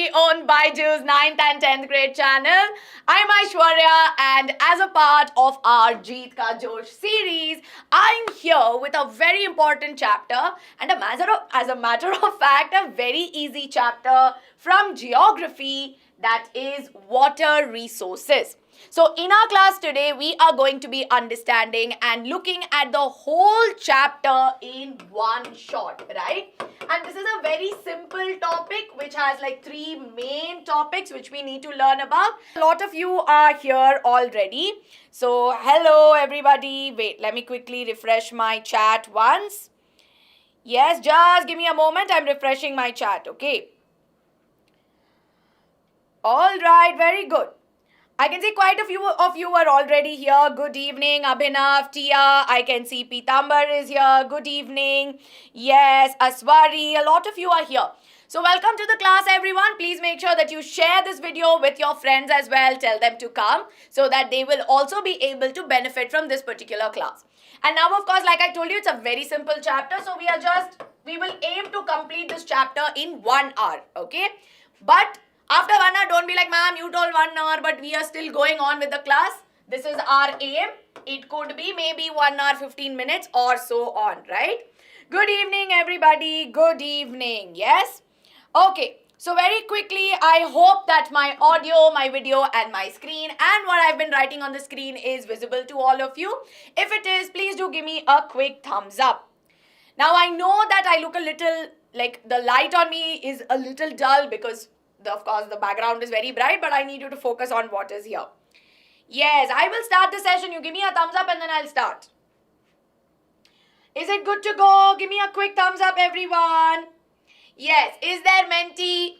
very own Byju's 9th and 10th grade channel. I'm Aishwarya, and as a part of our Jeet Ka Josh series, I'm here with a very important chapter, and as a matter of fact, a very easy chapter from geography, that is water resources. So in our class today, we are going to be understanding and looking at the whole chapter in one shot, right? And this is a very simple topic which has like three main topics which we need to learn about. A lot of you are here already. So hello everybody. Wait, let me quickly refresh my chat once. Yes, just give me a moment. I'm refreshing my chat, okay? All right, very good. I can see quite a few of you are already here. Good evening, Abhinav, Tia. I can see Pitambar is here. Good evening. Yes, Aswari. A lot of you are here. So welcome to the class, everyone. Please make sure that you share this video with your friends as well. Tell them to come so that they will also be able to benefit from this particular class. And now, of course, like I told you, it's a very simple chapter. So we will aim to complete this chapter in 1 hour. Okay. But after 1 hour, don't be like, ma'am, you told 1 hour, but we are still going on with the class. This is our aim. It could be maybe 1 hour, 15 minutes or so on, right? Good evening, everybody. Good evening. Yes? Okay. So very quickly, I hope that my audio, my video and my screen and what I've been writing on the screen is visible to all of you. If it is, please do give me a quick thumbs up. Now, I know that I look a little, like the light on me is a little dull because of course, the background is very bright, but I need you to focus on what is here. Yes, I will start the session. You give me a thumbs up and then I'll start. Is it good to go? Give me a quick thumbs up, everyone. Yes, is there Menti?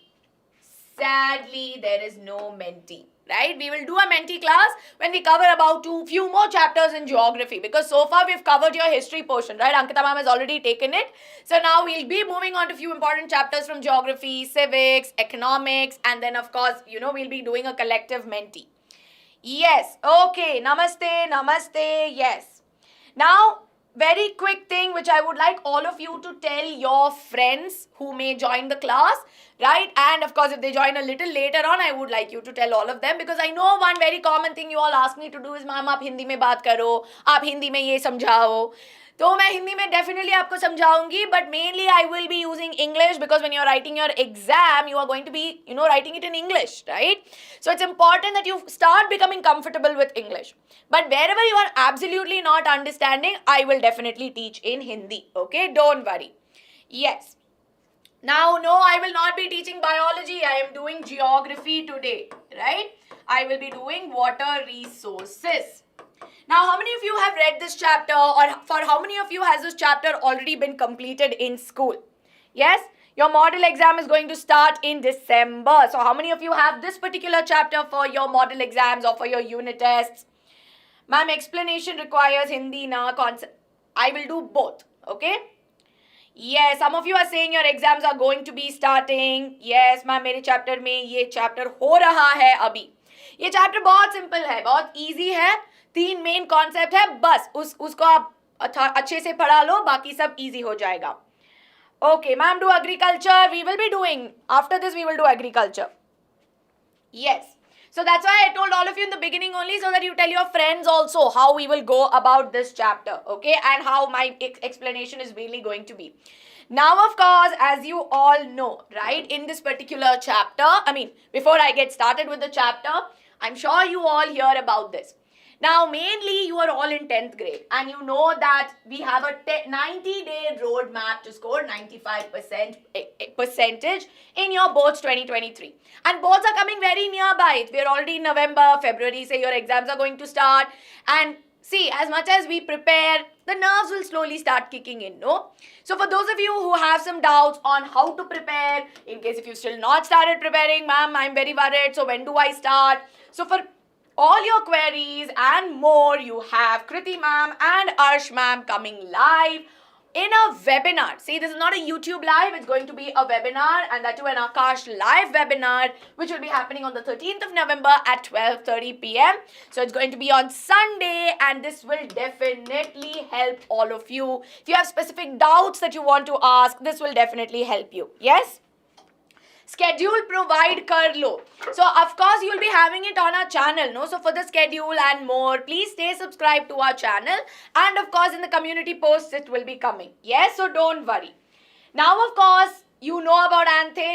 Sadly, there is no Menti. Right? We will do a Menti class when we cover about few more chapters in geography, because so far we've covered your history portion, right? Ankita ma'am has already taken it. So now we'll be moving on to few important chapters from geography, civics, economics, and then of course, we'll be doing a collective Menti. Yes. Okay. Namaste. Namaste. Yes. Now, very quick thing which I would like all of you to tell your friends who may join the class, right? And of course, if they join a little later on, I would like you to tell all of them, because I know one very common thing you all ask me to do is, ma'am, आप हिंदी में बात करो, आप हिंदी में ये समझाओ. तो मैं हिंदी में definitely आपको समझाऊंगी, but mainly I will be using English, because when you're writing your exam, you are going to be, writing it in English, right? So it's important that you start becoming comfortable with English. But wherever you are absolutely not understanding, I will definitely teach in Hindi, okay? Don't worry. Yes. Now, no, I will not be teaching biology. I am doing geography today, right? I will be doing water resources. Now, how many of you have read this chapter, or for how many of you has this chapter already been completed in school? Yes? Your model exam is going to start in December. So, how many of you have this particular chapter for your model exams or for your unit tests? Ma'am, explanation requires Hindi na concept. I will do both, okay? Yes, some of you are saying your exams are going to be starting. Yes, ma'am, मेरे chapter में ये chapter हो रहा है अभी. ये chapter बहुत simple है, बहुत easy है. 3 main concept है, बस उसको आप अच्छे से पढ़ा लो, बाकी सब easy हो जाएगा. Okay, ma'am, do agriculture. We will be doing, after this we will do agriculture. Yes. So that's why I told all of you in the beginning only, so that you tell your friends also how we will go about this chapter, okay? And how my explanation is really going to be. Now, of course, as you all know, right, in this particular chapter, before I get started with the chapter, I'm sure you all hear about this. Now, mainly you are all in 10th grade, and you know that we have a 90-day roadmap to score 95% percentage in your boards 2023. And boards are coming very nearby. We're already in November, February, say your exams are going to start. And see, as much as we prepare, the nerves will slowly start kicking in, no? So for those of you who have some doubts on how to prepare, in case if you've still not started preparing, ma'am, I'm very worried, so when do I start? So for all your queries and more, you have Kriti ma'am and Arsh ma'am coming live in a webinar. See, this is not a YouTube live, it's going to be a webinar, and that too an Akash live webinar, which will be happening on the 13th of November at 12:30 p.m. So it's going to be on Sunday, and this will definitely help all of you. If you have specific doubts that you want to ask, this will definitely help you. Yes? schedule provide kar lo. So of course you'll be having it on our channel, no? So for the schedule and more, please stay subscribed to our channel, and of course in the community posts it will be coming. Yes, so don't worry. Now of course you know about Anthe.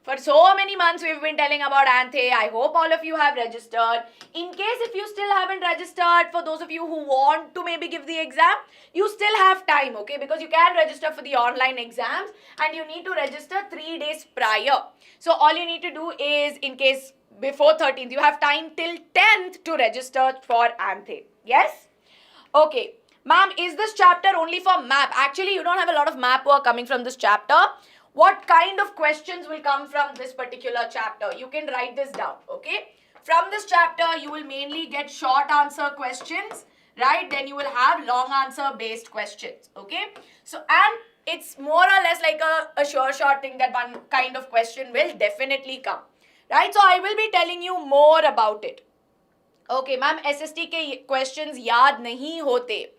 For so many months we've been telling about Anthe. I hope all of you have registered. In case if you still haven't registered, for those of you who want to maybe give the exam, you still have time, okay? Because you can register for the online exams and you need to register 3 days prior. So all you need to do is, in case before 13th, you have time till 10th to register for Anthe. Yes? Okay. Ma'am, is this chapter only for map? Actually, you don't have a lot of map work coming from this chapter. What kind of questions will come from this particular chapter? You can write this down, okay? From this chapter, you will mainly get short answer questions, right? Then you will have long answer based questions, okay? So, and it's more or less like a sure shot thing that one kind of question will definitely come, right? So, I will be telling you more about it. Okay, ma'am, SST ke questions yaad nahi hote.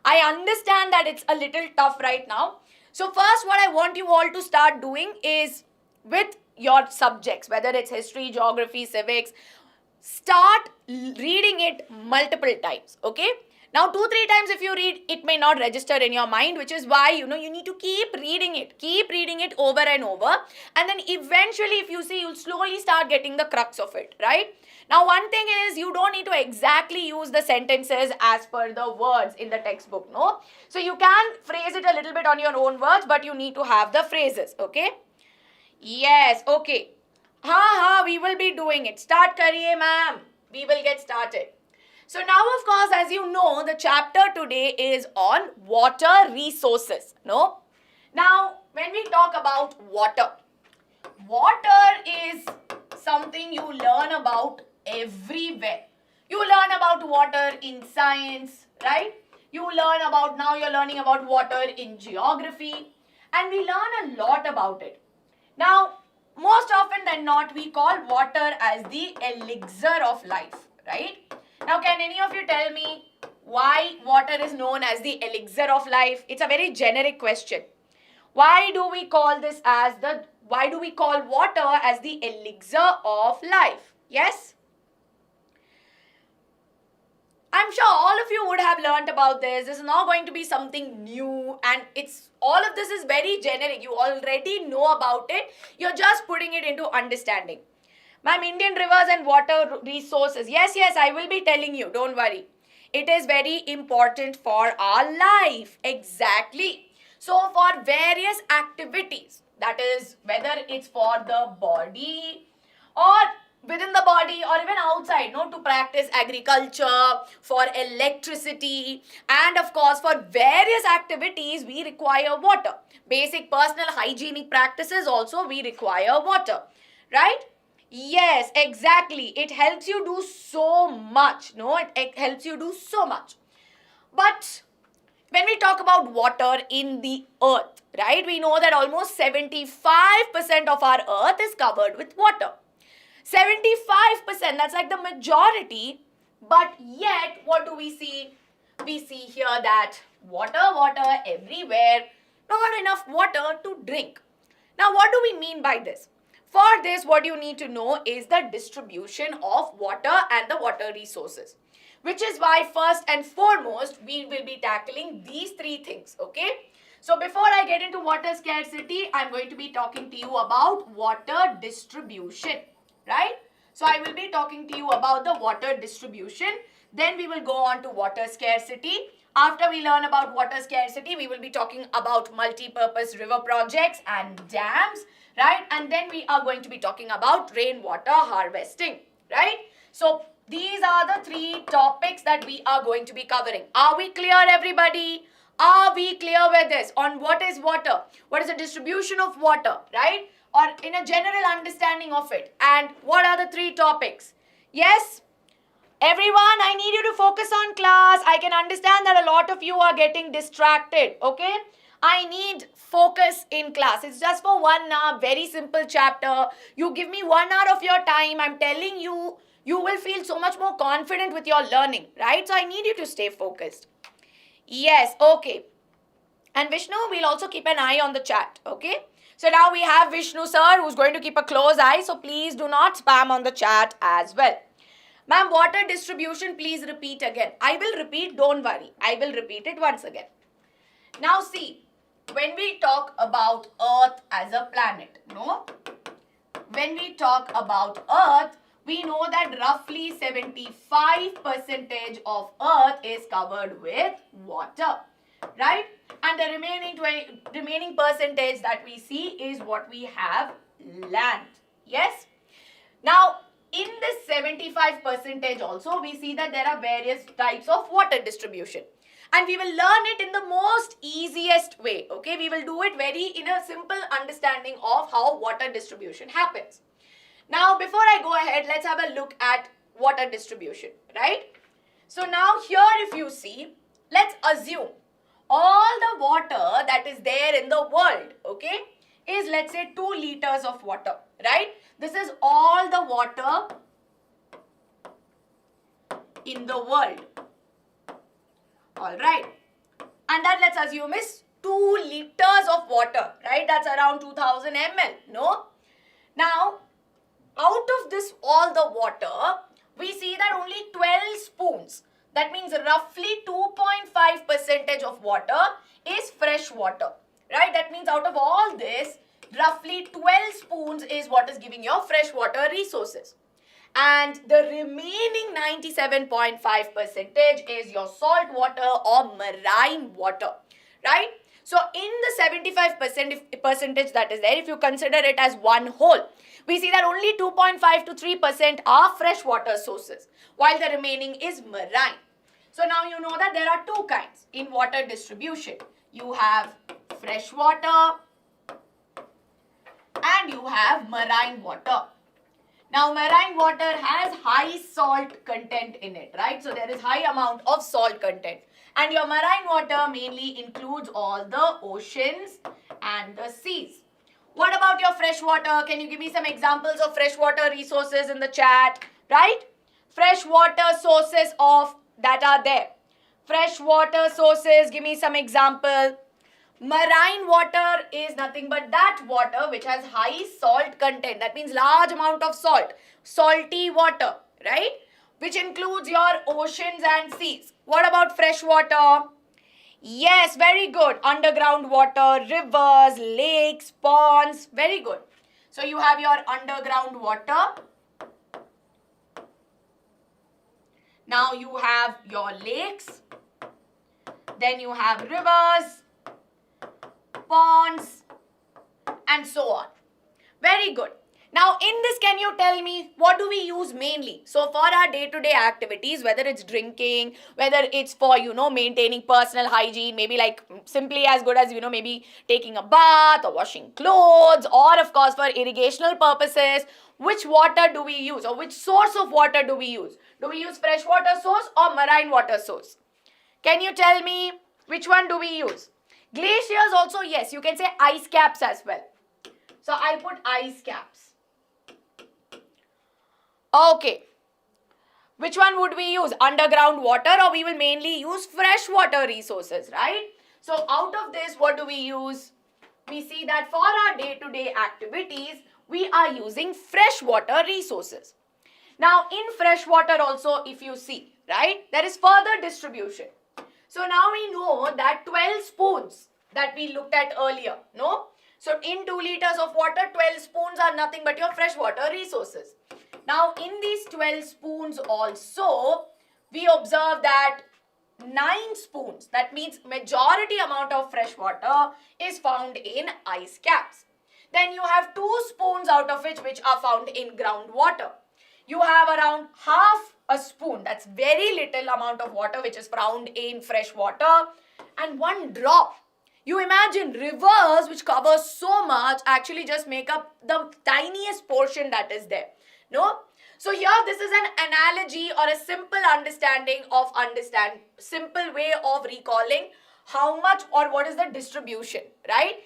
I understand that it's a little tough right now. So first what I want you all to start doing is with your subjects, whether it's history, geography, civics, start reading it multiple times, okay? Now 2-3 times if you read, it may not register in your mind, which is why, you need to keep reading it over and over. And then eventually if you see, you'll slowly start getting the crux of it, right? Now one thing is, you don't need to exactly use the sentences as per the words in the textbook, no? So you can phrase it a little bit on your own words, but you need to have the phrases, okay? Yes, okay. We will be doing it. Start kariye, ma'am. We will get started. So now, of course, as you know, the chapter today is on water resources, no? Now, when we talk about water, water is something you learn about everywhere. You learn about water in science, right? You learn about, now you're learning about water in geography, and we learn a lot about it. Now, most often than not, we call water as the elixir of life, right? Now, can any of you tell me why water is known as the elixir of life? It's a very generic question. Why do we call water as the elixir of life? Yes? I'm sure all of you would have learnt about this. This is not going to be something new, and all of this is very generic. You already know about it. You're just putting it into understanding. Ma'am, Indian rivers and water resources. Yes, I will be telling you. Don't worry. It is very important for our life. Exactly. So, for various activities, that is, whether it's for the body or within the body or even outside, to practice agriculture, for electricity, and of course for various activities we require water. Basic personal hygienic practices also we require water, right? Yes, exactly. It helps you do so much, it helps you do so much. But when we talk about water in the earth, right, we know that almost 75% of our earth is covered with water. 75%, that's like the majority, but yet what do we see? We see here that water everywhere, not enough water to drink. Now what do we mean by this? For this, what you need to know is the distribution of water and the water resources, which is why first and foremost we will be tackling these 3 things, okay? So before I get into water scarcity, I'm going to be talking to you about water distribution, right? So I will be talking to you about the water distribution. Then we will go on to water scarcity. After we learn about water scarcity, we will be talking about multi-purpose river projects and dams, right? And then we are going to be talking about rainwater harvesting, right? So these are the 3 topics that we are going to be covering. Are we clear, everybody? Are we clear with this on what is water? What is the distribution of water, right? Or in a general understanding of it. And what are the 3 topics? Yes? Everyone, I need you to focus on class. I can understand that a lot of you are getting distracted, okay? I need focus in class. It's just for 1 hour, very simple chapter. You give me 1 hour of your time. I'm telling you, you will feel so much more confident with your learning, right? So I need you to stay focused. Yes, okay. And Vishnu, we'll also keep an eye on the chat, okay? So now we have Vishnu sir who's going to keep a close eye. So please do not spam on the chat as well. Ma'am, water distribution, please repeat again. I will repeat, don't worry. I will repeat it once again. Now see, when we talk about Earth as a planet, no? When we talk about Earth, we know that roughly 75% of Earth is covered with water, right? And the remaining percentage that we see is what we have land. Yes? Now, in this 75% also, we see that there are various types of water distribution. And we will learn it in the most easiest way, okay? We will do it very in a simple understanding of how water distribution happens. Now, before I go ahead, let's have a look at water distribution, right? So now here if you see, let's assume all the water that is there in the world, okay, is let's say 2 liters of water, right? This is all the water in the world. All right. And that let's assume is 2 liters of water, right? That's around 2000 ml, no? Now, out of this all the water, we see that only 12 spoons, that means roughly 2.5% of water is fresh water, right? That means out of all this, roughly 12 spoons is what is giving your fresh water resources. And the remaining 97.5% is your salt water or marine water, right? So in the 75% percentage that is there, if you consider it as one whole, we see that only 2.5 to 3% are freshwater sources, while the remaining is marine. So now you know that there are 2 kinds in water distribution. You have freshwater and you have marine water. Now, marine water has high salt content in it, right? So, there is high amount of salt content. And your marine water mainly includes all the oceans and the seas. What about your fresh water? Can you give me some examples of freshwater resources in the chat, right? Freshwater sources of that are there. Freshwater sources, give me some example. Marine water is nothing but that water which has high salt content. That means large amount of salt. Salty water, right? Which includes your oceans and seas. What about fresh water? Yes, very good. Underground water, rivers, lakes, ponds. Very good. So you have your underground water. Now you have your lakes. Then you have rivers, ponds, and so on. Very good. Now in this, can you tell me what do we use mainly? So for our day-to-day activities, whether it's drinking, whether it's for, maintaining personal hygiene, maybe like simply as good as, maybe taking a bath or washing clothes, or of course for irrigational purposes, which water do we use or which source of water do we use? Do we use freshwater source or marine water source? Can you tell me which one do we use? Glaciers also, yes, you can say ice caps as well. So I'll put ice caps. Okay. Which one would we use? Underground water, or we will mainly use freshwater resources, right? So out of this, what do we use? We see that for our day-to-day activities, we are using freshwater resources. Now in freshwater also, if you see, right, there is further distribution. So now we know that 12 spoons that we looked at earlier, no? So in 2 liters of water, 12 spoons are nothing but your freshwater resources. Now in these 12 spoons also, we observe that 9 spoons, that means majority amount of fresh water is found in ice caps. Then you have 2 spoons out of which are found in groundwater. You have around half a spoon, that's very little amount of water which is found in fresh water, and 1 drop. You imagine rivers which cover so much actually just make up the tiniest portion that is there. No? So here this is an analogy or a simple understanding of simple way of recalling how much or what is the distribution, right?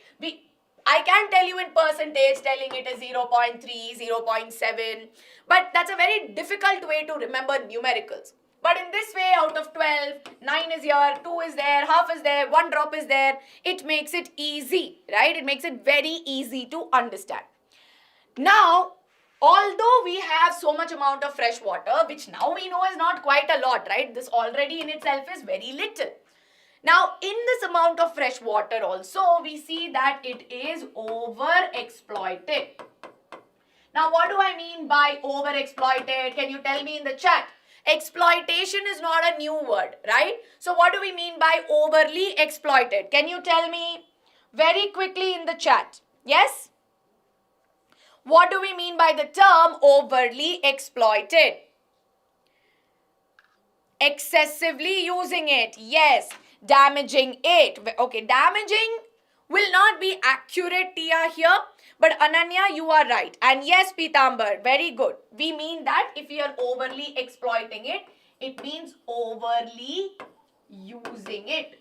I can tell you in percentage, telling it is 0.3, 0.7, but that's a very difficult way to remember numericals. But in this way, out of 12, 9 is here, 2 is there, half is there, 1 drop is there. It makes it easy, right? It makes it very easy to understand. Now, although we have so much amount of fresh water, which now we know is not quite a lot, right? This already in itself is very little. Now, in this amount of fresh water also, we see that it is overexploited. Now, what do I mean by overexploited? Can you tell me in the chat? Exploitation is not a new word, right? So, what do we mean by overly exploited? Can you tell me very quickly in the chat? Yes? What do we mean by the term overly exploited? Excessively using it. Yes. Damaging it. Okay, damaging will not be accurate, Tia, here. But Ananya, you are right. And yes, Pitambar, very good. We mean that if you are overly exploiting it, it means overly using it.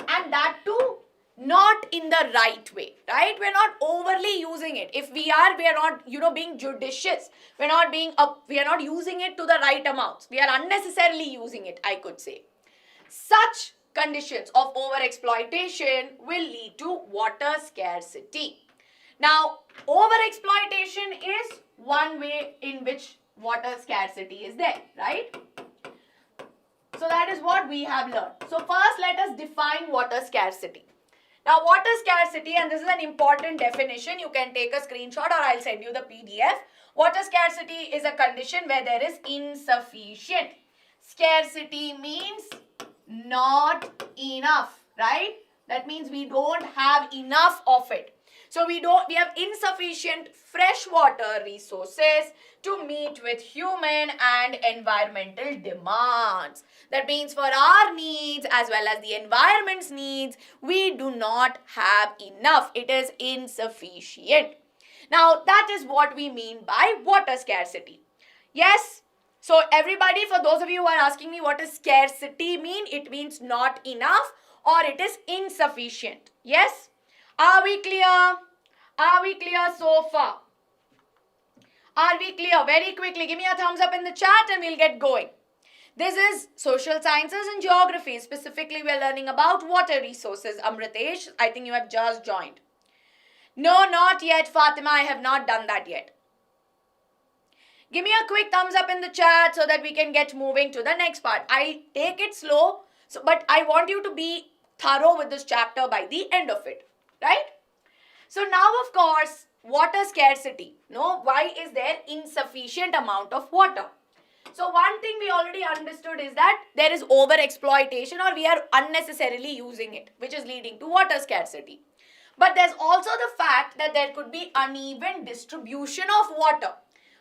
And that too, not in the right way, right? We're not overly using it. If we are not, being judicious. We're not using it to the right amounts. We are unnecessarily using it, I could say. Such conditions of overexploitation will lead to water scarcity. Now, overexploitation is one way in which water scarcity is there, right? So that is what we have learned. So first let us define water scarcity. Now water scarcity, and this is an important definition, you can take a screenshot or I'll send you the PDF. Water scarcity is a condition where there is insufficient. Scarcity means not enough, right? That means we don't have enough of it. So we have insufficient fresh water resources to meet with human and environmental demands. That means for our needs as well as the environment's needs, we do not have enough. It is insufficient. Now that is what we mean by water scarcity. Yes? So everybody, for those of you who are asking me what does scarcity mean, it means not enough or it is insufficient. Yes? Are we clear? Are we clear so far? Are we clear? Very quickly, give me a thumbs up in the chat and we'll get going. This is social sciences and geography. Specifically, we're learning about water resources. Amritesh, I think you have just joined. No, not yet, Fatima. I have not done that yet. Give me a quick thumbs up in the chat so that we can get moving to the next part. I'll take it slow, but I want you to be thorough with this chapter by the end of it. Right? So now, of course, water scarcity. No, why is there insufficient amount of water? So one thing we already understood is that there is over exploitation or we are unnecessarily using it, which is leading to water scarcity. But there's also the fact that there could be uneven distribution of water,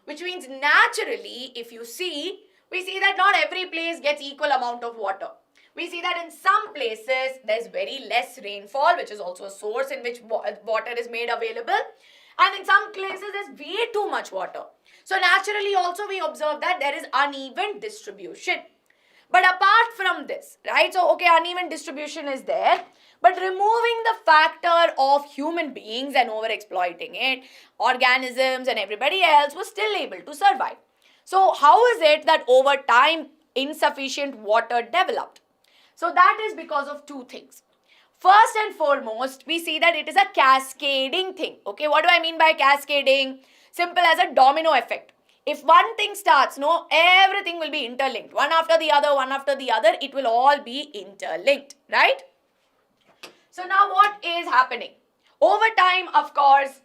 which means naturally, if you see, we see that not every place gets equal amount of water. We see that in some places, there's very less rainfall, which is also a source in which water is made available. And in some places, there's way too much water. So naturally also we observe that there is uneven distribution. But apart from this, right, so okay, uneven distribution is there. But removing the factor of human beings and over-exploiting it, organisms and everybody else was still able to survive. So how is it that over time insufficient water developed? So that is because of two things. First and foremost, we see that it is a cascading thing. Okay, what do I mean by cascading? Simple as a domino effect. If one thing starts, no, everything will be interlinked. One after the other, it will all be interlinked, right? So now what is happening? Over time, of course,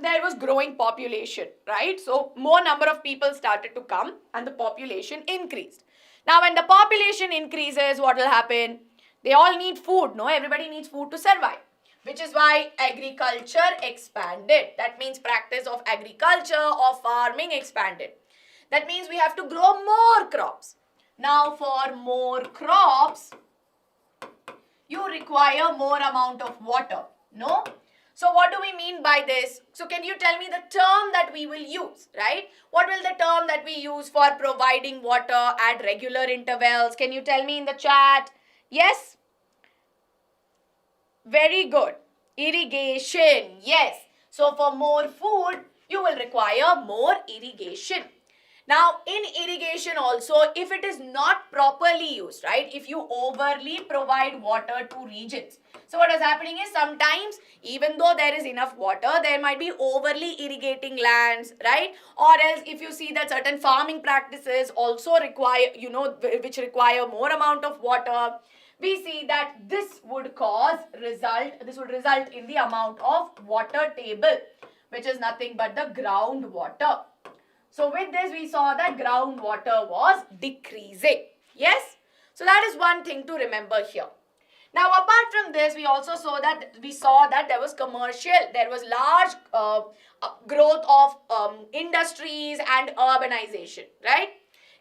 there was growing population, right? So more number of people started to come and the population increased. Now when the population increases, what will happen? They all need food, no? Everybody needs food to survive. Which is why agriculture expanded. That means practice of agriculture or farming expanded. That means we have to grow more crops. Now for more crops, you require more amount of water, no? So what do we mean by this? So can you tell me the term that we will use, right? What will the term that we use for providing water at regular intervals? Can you tell me in the chat? Yes? Very good. Irrigation, yes. So for more food, you will require more irrigation. Now, in irrigation also, if it is not properly used, right? If you overly provide water to regions. So what is happening is sometimes, even though there is enough water, there might be overly irrigating lands, right? Or else if you see that certain farming practices also require, which require more amount of water, we see that this would result in the amount of water table, which is nothing but the groundwater. So with this, we saw that groundwater was decreasing. Yes? So that is one thing to remember here. Now, apart from this, we also saw that there was large growth of industries and urbanization, right?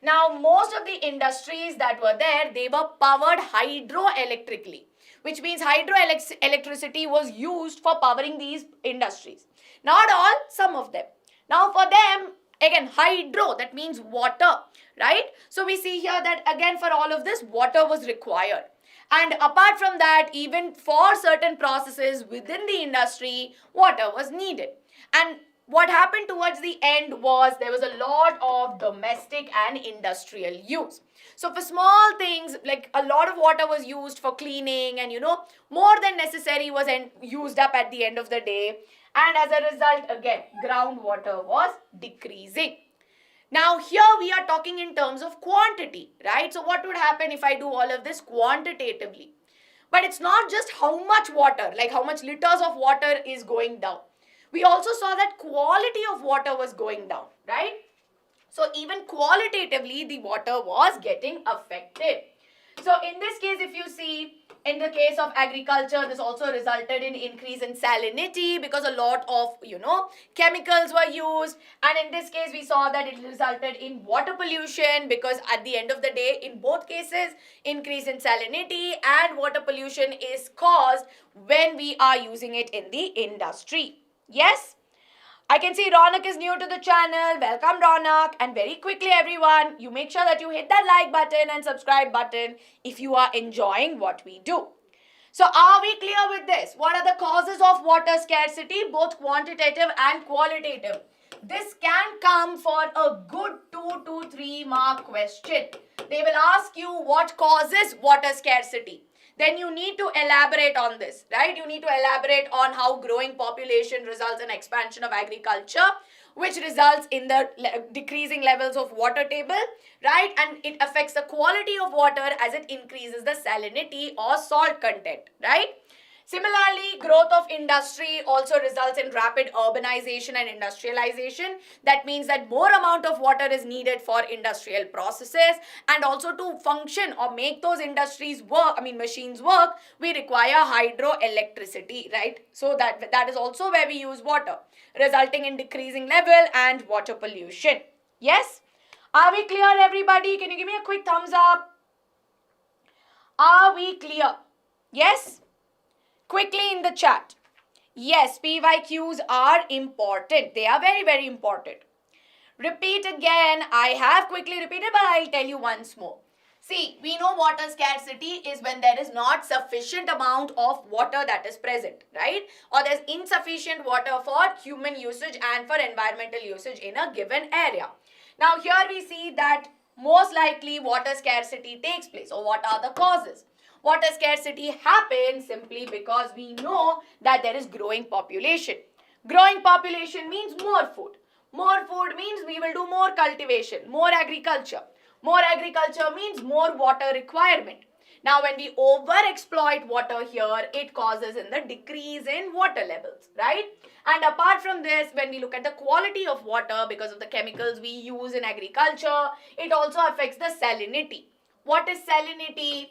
Now, most of the industries that were there, they were powered hydroelectrically, which means hydroelectricity was used for powering these industries. Not all, some of them. Now, for them, again, hydro, that means water, right? So we see here that again for all of this, water was required. And apart from that, even for certain processes within the industry, water was needed. And what happened towards the end was there was a lot of domestic and industrial use. So for small things, like a lot of water was used for cleaning and more than necessary was used up at the end of the day. And as a result, again, groundwater was decreasing. Now here we are talking in terms of quantity, right? So what would happen if I do all of this quantitatively? But it's not just how much water, like how much liters of water is going down. We also saw that quality of water was going down, right? So even qualitatively, the water was getting affected. So in this case, if you see, in the case of agriculture, this also resulted in increase in salinity because a lot of, chemicals were used. And in this case, we saw that it resulted in water pollution because at the end of the day, in both cases, increase in salinity and water pollution is caused when we are using it in the industry. Yes? I can see Ronak is new to the channel. Welcome, Ronak. And very quickly, everyone, you make sure that you hit that like button and subscribe button if you are enjoying what we do. So are we clear with this? What are the causes of water scarcity, both quantitative and qualitative? This can come for a good 2 to 3 mark question. They will ask you what causes water scarcity. Then you need to elaborate on this, right? You need to elaborate on how growing population results in expansion of agriculture, which results in the decreasing levels of water table, right? And it affects the quality of water as it increases the salinity or salt content, right? Similarly, growth of industry also results in rapid urbanization and industrialization. That means that more amount of water is needed for industrial processes, and also to function or make those machines work, we require hydroelectricity, right? So that is also where we use water, resulting in decreasing level and water pollution. Yes? Are we clear, everybody? Can you give me a quick thumbs up? Are we clear? Yes? Quickly in the chat. Yes, PYQs are important. They are very, very important. Repeat again. I have quickly repeated, but I'll tell you once more. See, we know water scarcity is when there is not sufficient amount of water that is present, right? Or there's insufficient water for human usage and for environmental usage in a given area. Now here we see that most likely water scarcity takes place. So what are the causes? Water scarcity happens simply because we know that there is growing population. Growing population means more food. More food means we will do more cultivation, more agriculture. More agriculture means more water requirement. Now, when we over-exploit water here, it causes in the decrease in water levels, right? And apart from this, when we look at the quality of water because of the chemicals we use in agriculture, it also affects the salinity. What is salinity?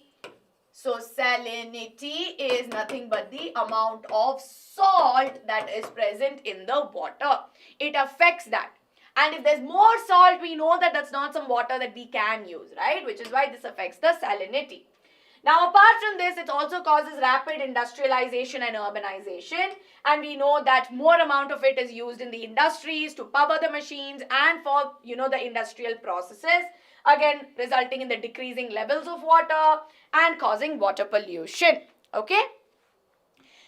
So salinity is nothing but the amount of salt that is present in the water. It affects that. And if there's more salt, we know that that's not some water that we can use, right? Which is why this affects the salinity. Now, apart from this, it also causes rapid industrialization and urbanization. And we know that more amount of it is used in the industries to power the machines and for, the industrial processes. Again, resulting in the decreasing levels of water and causing water pollution. Okay?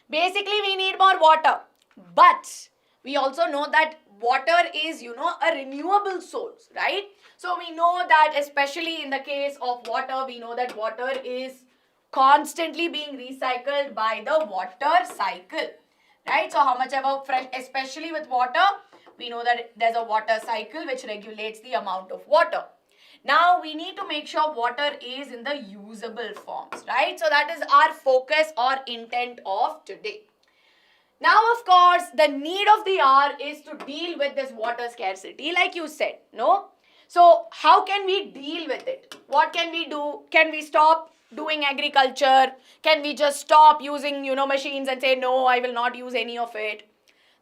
Basically, we need more water. But we also know that water is, a renewable source, right? So we know that especially in the case of water, we know that water is constantly being recycled by the water cycle, right? So how much ever fresh, especially with water, we know that there's a water cycle which regulates the amount of water. Now we need to make sure water is in the usable forms, right? So that is our focus or intent of today. Now, of course, the need of the hour is to deal with this water scarcity, like you said, no? So, how can we deal with it? What can we do? Can we stop doing agriculture? Can we just stop using, machines and say, no, I will not use any of it?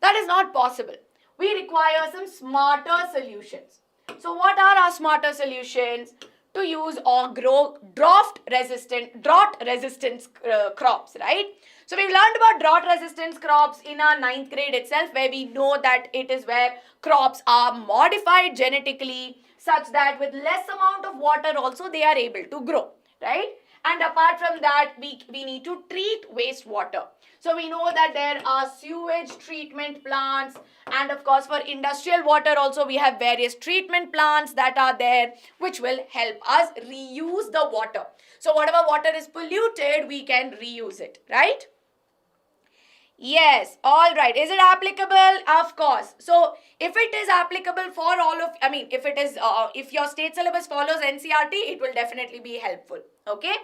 That is not possible. We require some smarter solutions. So, what are our smarter solutions? To use or grow drought resistant crops, right? So we've learned about drought resistant crops in our 9th grade itself, where we know that it is where crops are modified genetically such that with less amount of water also they are able to grow, right? And apart from that, we need to treat wastewater. So we know that there are sewage treatment plants, and of course for industrial water also we have various treatment plants that are there which will help us reuse the water. So whatever water is polluted, we can reuse it, right? Yes, all right. Is it applicable? Of course. So, if it is applicable for all of, if it is, if your state syllabus follows NCERT, it will definitely be helpful. Okay?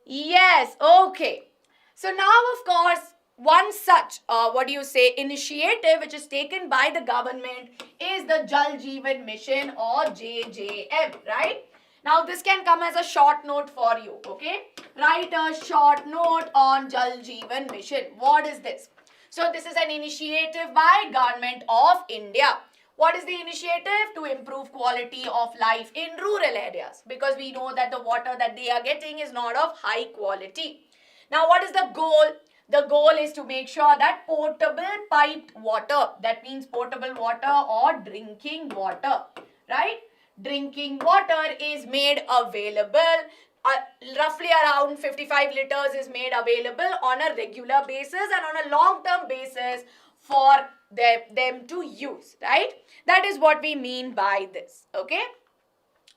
Yes, okay. So, now, of course, one such, initiative which is taken by the government is the Jal Jeevan Mission or JJM, right? Now, this can come as a short note for you, okay? Write a short note on Jal Jeevan Mission. What is this? So, this is an initiative by Government of India. What is the initiative? To improve quality of life in rural areas, because we know that the water that they are getting is not of high quality. Now, what is the goal? The goal is to make sure that potable piped water, that means potable water or drinking water, right? Drinking water is made available. Roughly around 55 liters is made available on a regular basis and on a long-term basis for them to use, right? That is what we mean by this, okay?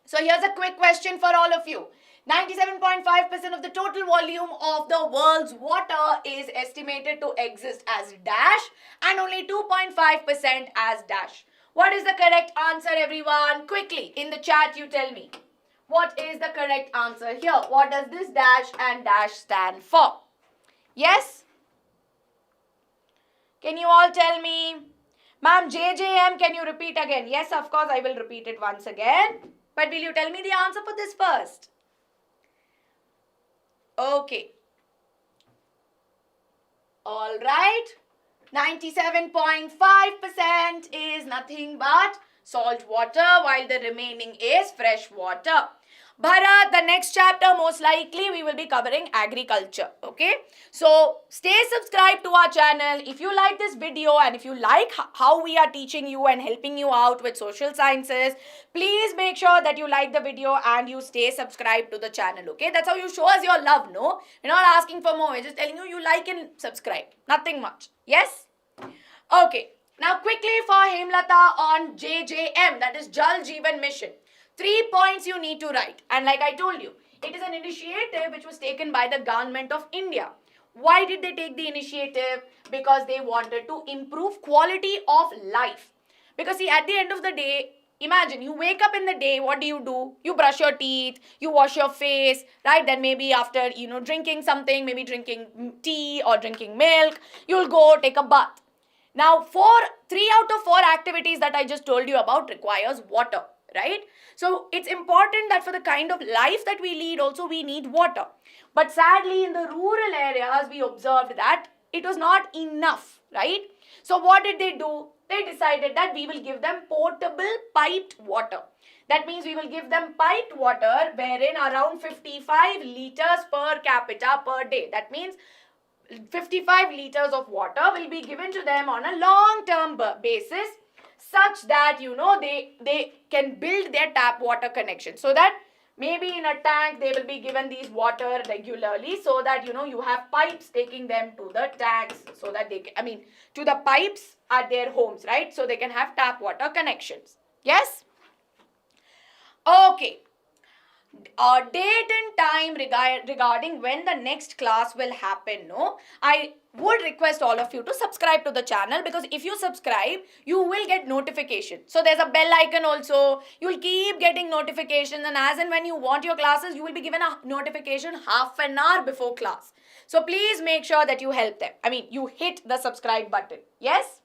So here's a quick question for all of you. 97.5% of the total volume of the world's water is estimated to exist as dash and only 2.5% as dash. What is the correct answer, everyone? Quickly, in the chat, you tell me. What is the correct answer here? What does this dash and dash stand for? Yes? Can you all tell me? Ma'am, JJM, can you repeat again? Yes, of course, I will repeat it once again. But will you tell me the answer for this first? Okay. All right. 97.5% is nothing but salt water, while the remaining is fresh water. Bharat, the next chapter most likely we will be covering agriculture, okay? So stay subscribed to our channel. If you like this video and if you like how we are teaching you and helping you out with social sciences, please make sure that you like the video and you stay subscribed to the channel, okay? That's how you show us your love, no? We're not asking for more. We're just telling you like and subscribe. Nothing much. Yes? Okay. Now quickly for Hemlata on JJM, that is Jal Jeevan Mission. 3 points you need to write. And like I told you, it is an initiative which was taken by the government of India. Why did they take the initiative? Because they wanted to improve quality of life. Because see, at the end of the day, imagine you wake up in the day, what do? You brush your teeth, you wash your face, right? Then maybe after, drinking something, maybe drinking tea or drinking milk, you'll go take a bath. Now, 3 out of 4 activities that I just told you about requires water, right? So, it's important that for the kind of life that we lead also we need water. But sadly, in the rural areas, we observed that it was not enough, right? So, what did they do? They decided that we will give them potable piped water. That means we will give them piped water wherein around 55 liters per capita per day. That means 55 liters of water will be given to them on a long-term basis, such that, they can build their tap water connection. So that maybe in a tank, they will be given these water regularly so that, you have pipes taking them to the tanks so that to the pipes at their homes, right? So they can have tap water connections. Yes? Okay. Date and time regarding when the next class will happen, no? I would request all of you to subscribe to the channel, because if you subscribe, you will get notification. So there's a bell icon also. You'll keep getting notifications, and as and when you want your classes, you will be given a notification half an hour before class. So please make sure that you help them. You hit the subscribe button. Yes?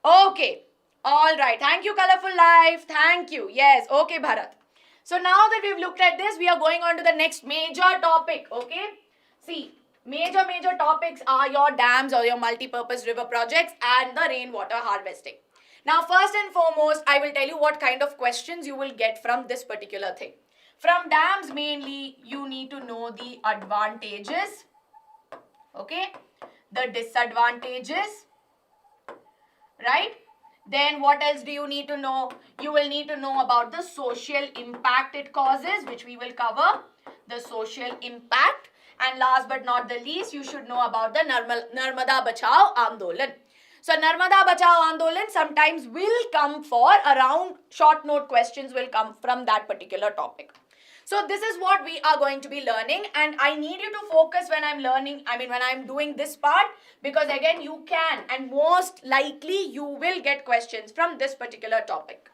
Okay. All right. Thank you, Colorful Life. Thank you. Yes. Okay, Bharat. So now that we've looked at this, we are going on to the next major topic, okay? See, major topics are your dams or your multi-purpose river projects and the rainwater harvesting. Now, first and foremost, I will tell you what kind of questions you will get from this particular thing. From dams, mainly, you need to know the advantages, okay? The disadvantages, right? Then what else do you need to know? You will need to know about the social impact it causes, which we will cover. The social impact. And last but not the least, you should know about the Narmada Bachao Andolan. So Narmada Bachao Andolan sometimes will come for around short note questions will come from that particular topic. So this is what we are going to be learning, and I need you to focus when I'm learning, when I'm doing this part, because again you can and most likely you will get questions from this particular topic.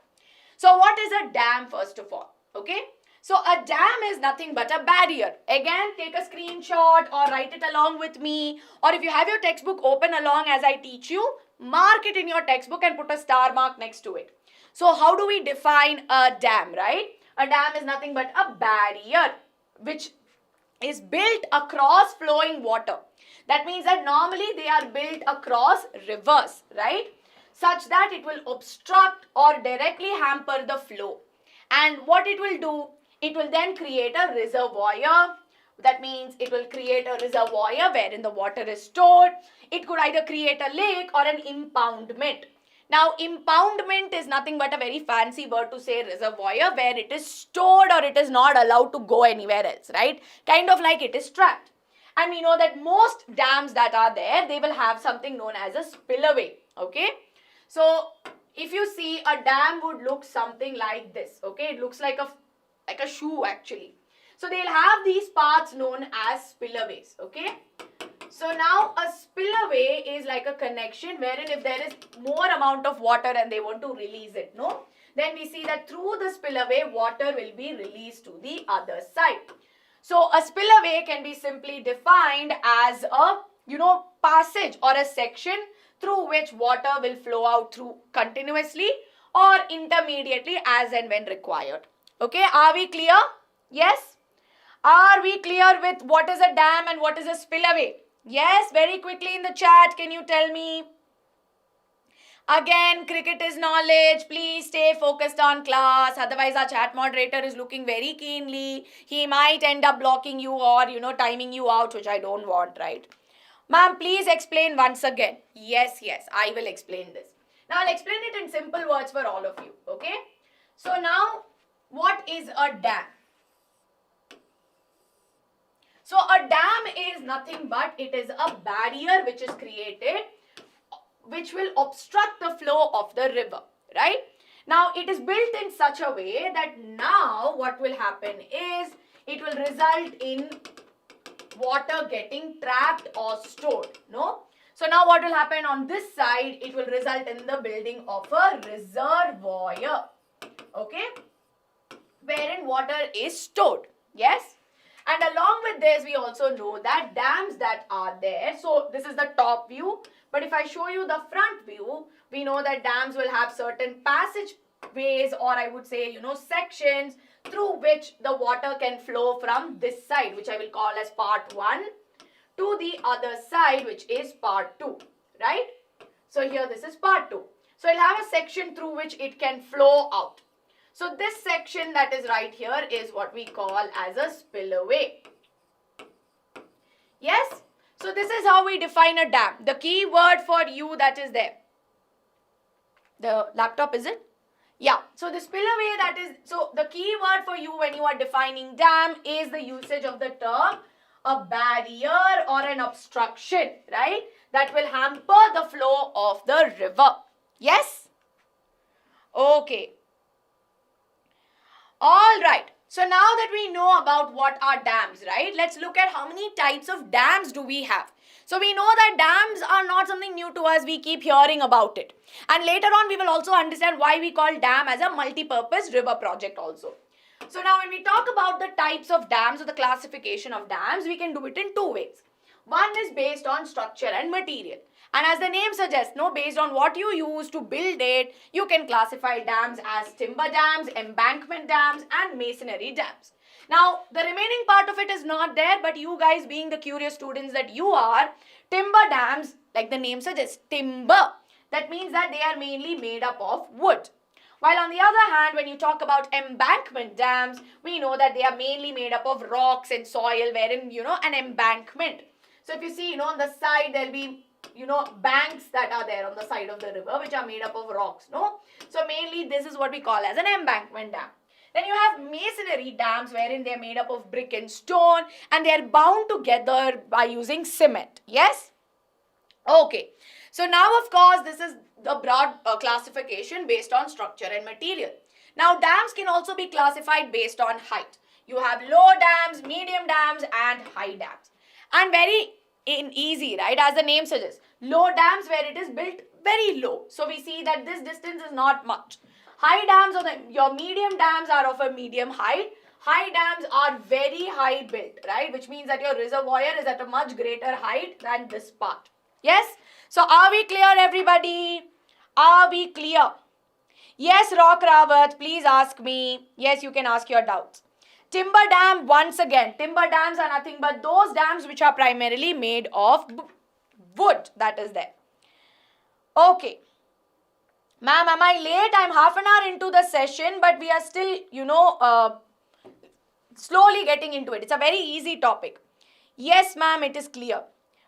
So what is a dam first of all? Okay. So a dam is nothing but a barrier. Again, take a screenshot or write it along with me, or if you have your textbook open along as I teach you, mark it in your textbook and put a star mark next to it. So how do we define a dam, right? A dam is nothing but a barrier which is built across flowing water. That means that normally they are built across rivers, right? Such that it will obstruct or directly hamper the flow. And what it will do, it will then create a reservoir. That means it will create a reservoir wherein the water is stored. It could either create a lake or an impoundment. Now, impoundment is nothing but a very fancy word to say reservoir, where it is stored or it is not allowed to go anywhere else, right? Kind of like it is trapped. And we know that most dams that are there, they will have something known as a spillway, okay? So, if you see, a dam would look something like this, okay? It looks like a shoe actually. So, they'll have these parts known as spillways, okay? So now a spillway is like a connection wherein if there is more amount of water and they want to release it, no? Then we see that through the spillway, water will be released to the other side. So a spillway can be simply defined as a, passage or a section through which water will flow out through continuously or intermediately as and when required. Okay, are we clear? Yes? Are we clear with what is a dam and what is a spillway? Yes, very quickly in the chat, can you tell me? Again, cricket is knowledge. Please stay focused on class. Otherwise, our chat moderator is looking very keenly. He might end up blocking you or, timing you out, which I don't want, right? Ma'am, please explain once again. Yes, I will explain this. Now, I'll explain it in simple words for all of you, okay? So now, what is a dam? So a dam is nothing but it is a barrier which is created which will obstruct the flow of the river, right? Now it is built in such a way that now what will happen is it will result in water getting trapped or stored, no? So now what will happen on this side, it will result in the building of a reservoir, okay? Wherein water is stored, yes? And along with this, we also know that dams that are there, so this is the top view, but if I show you the front view, we know that dams will have certain passageways or I would say, sections through which the water can flow from this side, which I will call as part 1, to the other side, which is part 2, right? So here this is part 2. So it'll have a section through which it can flow out. So this section that is right here is what we call as a spillway. Yes? So this is how we define a dam. The key word for you that is there. The laptop, is it? Yeah. So the spillway that is, so the key word for you when you are defining dam is the usage of the term a barrier or an obstruction, right? that will hamper the flow of the river. Yes? Okay. All right. So now that we know about what are dams, right? Let's look at how many types of dams do we have. So we know that dams are not something new to us. We keep hearing about it. And later on, we will also understand why we call dam as a multi-purpose river project also. So now when we talk about the types of dams or the classification of dams, we can do it in two ways. One is based on structure and material. And as the name suggests, no, based on what you use to build it, you can classify dams as timber dams, embankment dams, and masonry dams. Now, the remaining part of it is not there, but you guys being the curious students that you are, timber dams, like the name suggests, timber. That means that they are mainly made up of wood. While on the other hand, when you talk about embankment dams, we know that they are mainly made up of rocks and soil, wherein, an embankment. So if you see, on the side, there'll be banks that are there on the side of the river which are made up of rocks, no? So mainly this is what we call as an embankment dam. Then you have masonry dams wherein they are made up of brick and stone and they are bound together by using cement. Yes? Okay. So now of course this is the broad classification based on structure and material. Now dams can also be classified based on height. You have low dams, medium dams and high dams. And very easy, right? As the name suggests, low dams where it is built very low. So we see that this distance is not much. High dams or your medium dams are of a medium height. High dams are very high built, right? Which means that your reservoir is at a much greater height than this part. Yes? So are we clear, everybody? Are we clear? Yes, Rock Rawat, please ask me. Yes, you can ask your doubts. Timber dam, once again, timber dams are nothing but those dams which are primarily made of wood that is there. Okay. Ma'am, am I late? I'm half an hour into the session, but we are still, slowly getting into it. It's a very easy topic. Yes, ma'am, it is clear.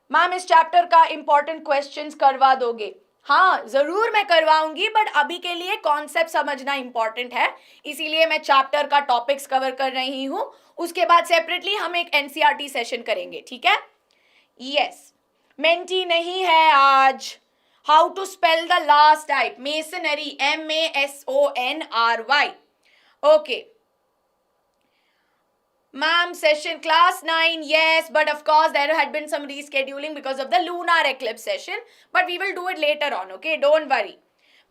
Ma'am, इस chapter का important questions करवा दोगे? हाँ, जरूर मैं करवाऊंगी, but अभी के लिए कॉन्सेप्ट समझना इंपॉर्टेंट है, इसीलिए मैं चैप्टर का टॉपिक्स कवर कर रही हूँ. उसके बाद सेपरेटली हम एक एनसीईआरटी सेशन करेंगे, ठीक है? यस. मेंटी नहीं है आज. How to spell the last type? Masonry, MASONRY. Okay. Ma'am, session class 9, yes, but of course there had been some rescheduling because of the lunar eclipse session, but we will do it later on, okay? Don't worry.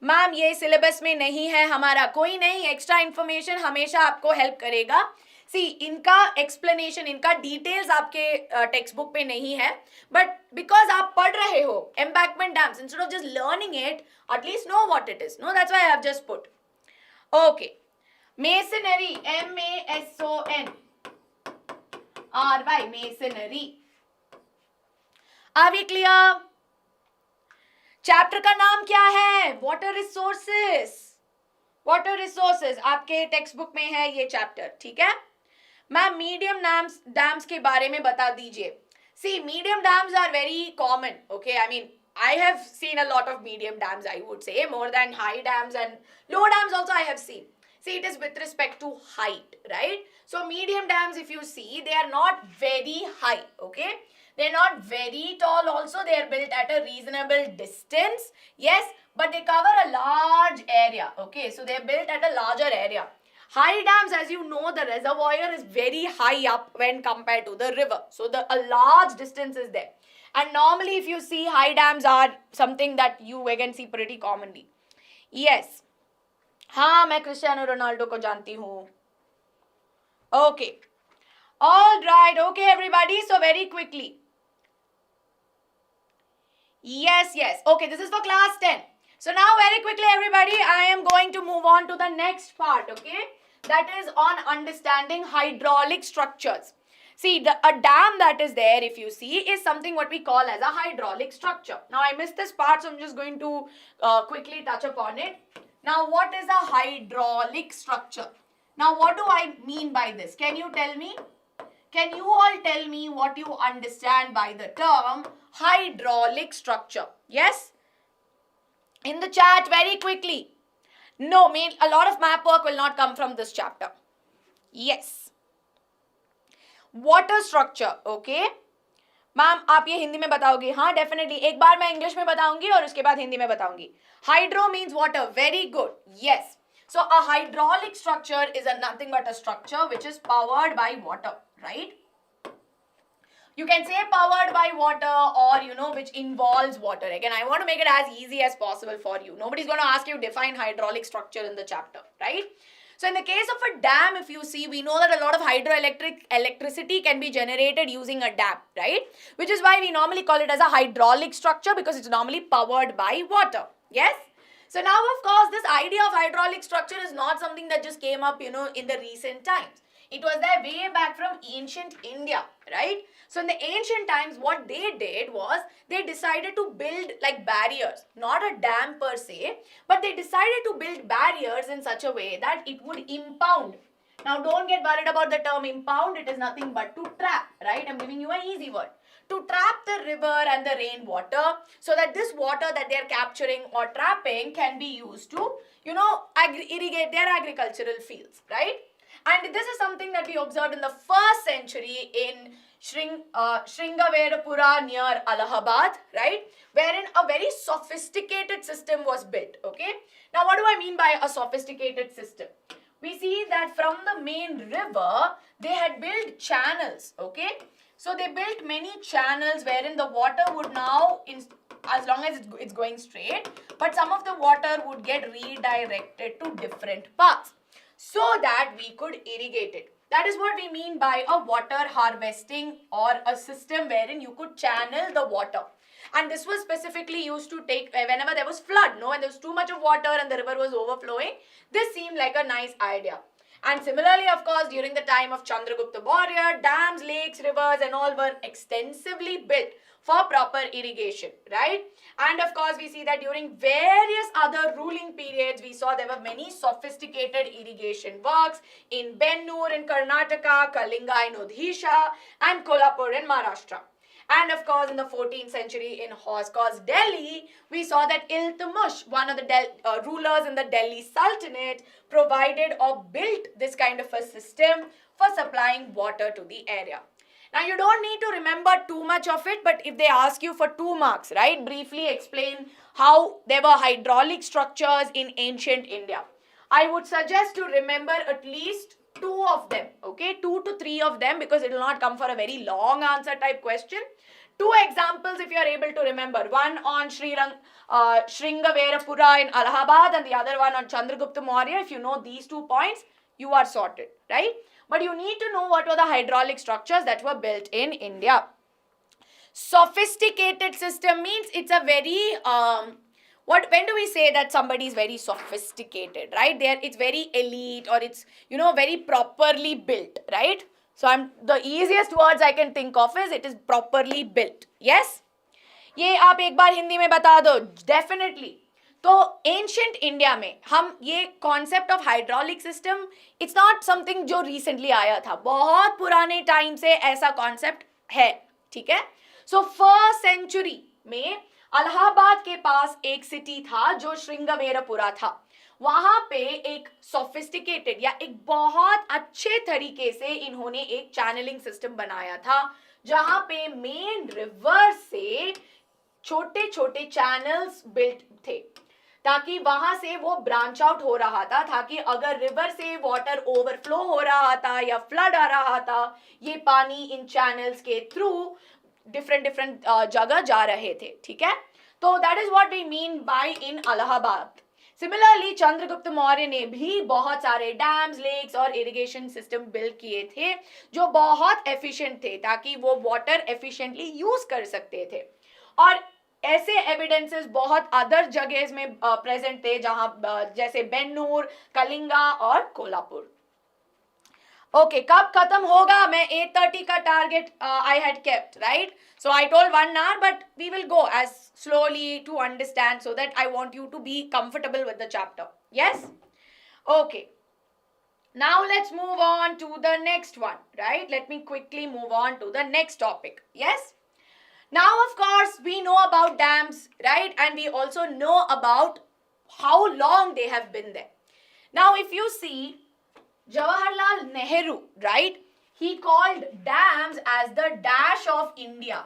Ma'am, ये syllabus में नहीं है हमारा, कोई नहीं, extra information हमेशा आपको help करेगा. See, इनका explanation, इनका details आपके textbook पे नहीं है, but because आप पढ़ रहे हो embankment dams, instead of just learning it, at least know what it is. No, that's why I have just put. Okay. Masonry, MASONRY, masonry. Are we clear? Chapter का नाम क्या है? Water resources. वाटर रिसोर्सेस आपके text book में है ये chapter, ठीक है? मैम, मीडियम डैम्स के बारे में बता दीजिए. See, medium dams are very common, okay? I mean, I have seen a lot of medium dams, I would say, more than high dams, and low dams also I have seen. See, it is with respect to height, right? So medium dams, if you see, they are not very high, okay? They're not very tall also. They are built at a reasonable distance, yes, but they cover a large area, okay? So they're built at a larger area. High dams, as you know, the reservoir is very high up when compared to the river. So a large distance is there. And normally, if you see, high dams are something that you can see pretty commonly. Yes. हाँ, मैं Cristiano Ronaldo को जानती हूँ. Okay. All right. Okay, everybody. So very quickly. Yes. Okay, this is for class 10. So now very quickly, everybody, I am going to move on to the next part, okay? That is on understanding hydraulic structures. See, a dam that is there, if you see, is something what we call as a hydraulic structure. Now, I missed this part, so I'm just going to quickly touch upon it. Now, what is a hydraulic structure? Now, what do I mean by this? Can you tell me? Can you all tell me what you understand by the term hydraulic structure? Yes? In the chat, very quickly. No, a lot of map work will not come from this chapter. Yes. Water structure, okay? Ma'am आप ये हिंदी में बताओगी? हाँ definitely, एक बार मैं English में बताऊंगी और उसके बाद हिंदी में बताऊंगी. Hydro means water. Very good. Yes. So a hydraulic structure is a nothing but a structure which is powered by water, right? You can say powered by water, or which involves water. Again, I want to make it as easy as possible for you. Nobody's going to ask you define hydraulic structure in the chapter, right? So in the case of a dam, if you see, we know that a lot of hydroelectric electricity can be generated using a dam, right? Which is why we normally call it as a hydraulic structure, because it's normally powered by water. Yes? So now, of course, this idea of hydraulic structure is not something that just came up, in the recent times. It was there way back from ancient India, right? So in the ancient times, what they did was they decided to build like barriers, not a dam per se, but they decided to build barriers in such a way that it would impound. Now don't get worried about the term impound, it is nothing but to trap, right? I'm giving you an easy word. To trap the river and the rainwater, so that this water that they are capturing or trapping can be used to, irrigate their agricultural fields, right? And this is something that we observed in the 1st century in Sringaverapura near Allahabad, right? Wherein a very sophisticated system was built, okay? Now, what do I mean by a sophisticated system? We see that from the main river, they had built channels, okay? So, they built many channels wherein the water would now, as long as it's going straight, but some of the water would get redirected to different paths, so that we could irrigate it. That is what we mean by a water harvesting, or a system wherein you could channel the water. And this was specifically used to take whenever there was flood, when there was too much of water and the river was overflowing. This seemed like a nice idea. And similarly, of course, during the time of Chandragupta Maurya, dams, lakes, rivers and all were extensively built for proper irrigation, right? And of course, we see that during various other ruling periods, we saw there were many sophisticated irrigation works in Bennur in Karnataka, Kalinga in Odisha, and Kolhapur in Maharashtra. And of course, in the 14th century in Horse Delhi, we saw that Iltutmish, one of the rulers in the Delhi Sultanate, provided or built this kind of a system for supplying water to the area. Now, you don't need to remember too much of it, but if they ask you for 2 marks, right, briefly explain how there were hydraulic structures in ancient India. I would suggest to remember at least 2 of them, okay, 2 to 3 of them, because it will not come for a very long answer type question. 2 examples if you are able to remember. One on Sringaverapura in Allahabad and the other one on Chandragupta Maurya. If you know these 2 points, you are sorted, right? But you need to know what were the hydraulic structures that were built in India. Sophisticated system means it's a very when do we say that somebody is very sophisticated, right? It's very elite, or it's very properly built, right? So the easiest words I can think of is it is properly built. Yes? ये आप एक बार हिंदी में बता दो. Definitely. तो ancient India में हम ये concept of hydraulic system, it's not something जो रिसेंटली आया था, बहुत पुराने टाइम से ऐसा कॉन्सेप्ट है, ठीक है? सो 1st सेंचुरी में अलाहाबाद के पास एक सिटी था जो श्रृंगवेरपुरा था. वहां पे एक सोफिस्टिकेटेड या एक बहुत अच्छे तरीके से इन्होंने एक चैनलिंग सिस्टम बनाया था, जहां पे मेन रिवर से छोटे छोटे चैनल्स बिल्ट थे, ताकि वहां से वो ब्रांच आउट हो रहा था, ताकि अगर रिवर से वाटर ओवरफ्लो हो रहा था या फ्लड आ रहा था, ये पानी इन चैनल्स के थ्रू डिफरेंट जगह जा रहे थे, ठीक है? तो that is what we mean by in Allahabad. Similarly Chandragupta Maurya ने भी बहुत सारे डैम्स, लेक्स और इरिगेशन सिस्टम बिल्ड किए थे जो बहुत एफिशिएंट थे, ताकि वो वाटर एफिशिएंटली यूज कर सकते थे. और ऐसे एविडेंसेस बहुत अदर जगह में प्रेजेंट थे, जहां जैसे बेन्नूर, कलिंगा और कोल्हापुर. ओके, कब खत्म होगा? मैं 8:30 का target I had kept, right? So I told 1 hour, but we will go as slowly to understand, so that I want you to be comfortable with the chapter. Yes? Okay. Now let's move on to the next one, right? Let me quickly move on to the next topic. Yes? Now, of course, we know about dams, right? And we also know about how long they have been there. Now, if you see Jawaharlal Nehru, right? He called dams as the dash of India.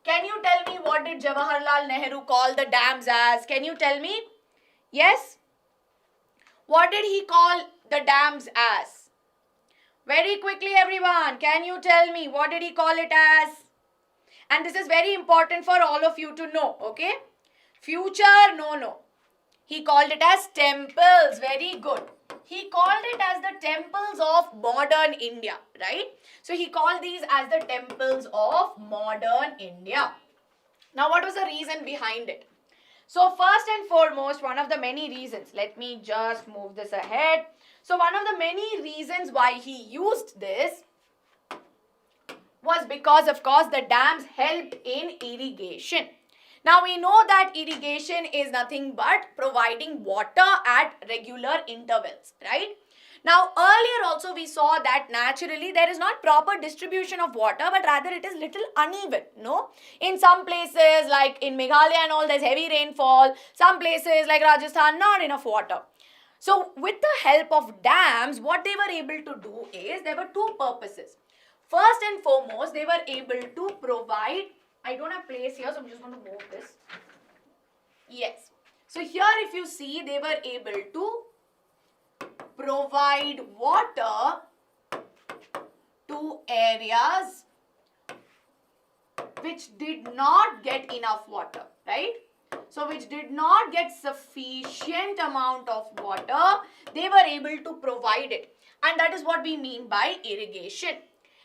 Can you tell me what did Jawaharlal Nehru call the dams as? Can you tell me? Yes? What did he call the dams as? Very quickly everyone, can you tell me what did he call it as? And this is very important for all of you to know, okay? Future, no. He called it as temples, very good. He called it as the temples of modern India, right? So he called these as the temples of modern India. Now what was the reason behind it? So first and foremost, one of the many reasons, let me just move this ahead. So one of the many reasons why he used this was because, of course, the dams helped in irrigation. Now we know that irrigation is nothing but providing water at regular intervals, right? Now earlier also we saw that naturally there is not proper distribution of water, but rather it is little uneven, no? In some places like in Meghalaya and all, there's heavy rainfall. Some places like Rajasthan, not enough water. So with the help of dams, what they were able to do is, there were two purposes. First and foremost, they were able to provide, I don't have place here, so I'm just going to move this. Yes. So here if you see, they were able to provide water to areas which did not get enough water, right? So which did not get sufficient amount of water, they were able to provide it. And that is what we mean by irrigation.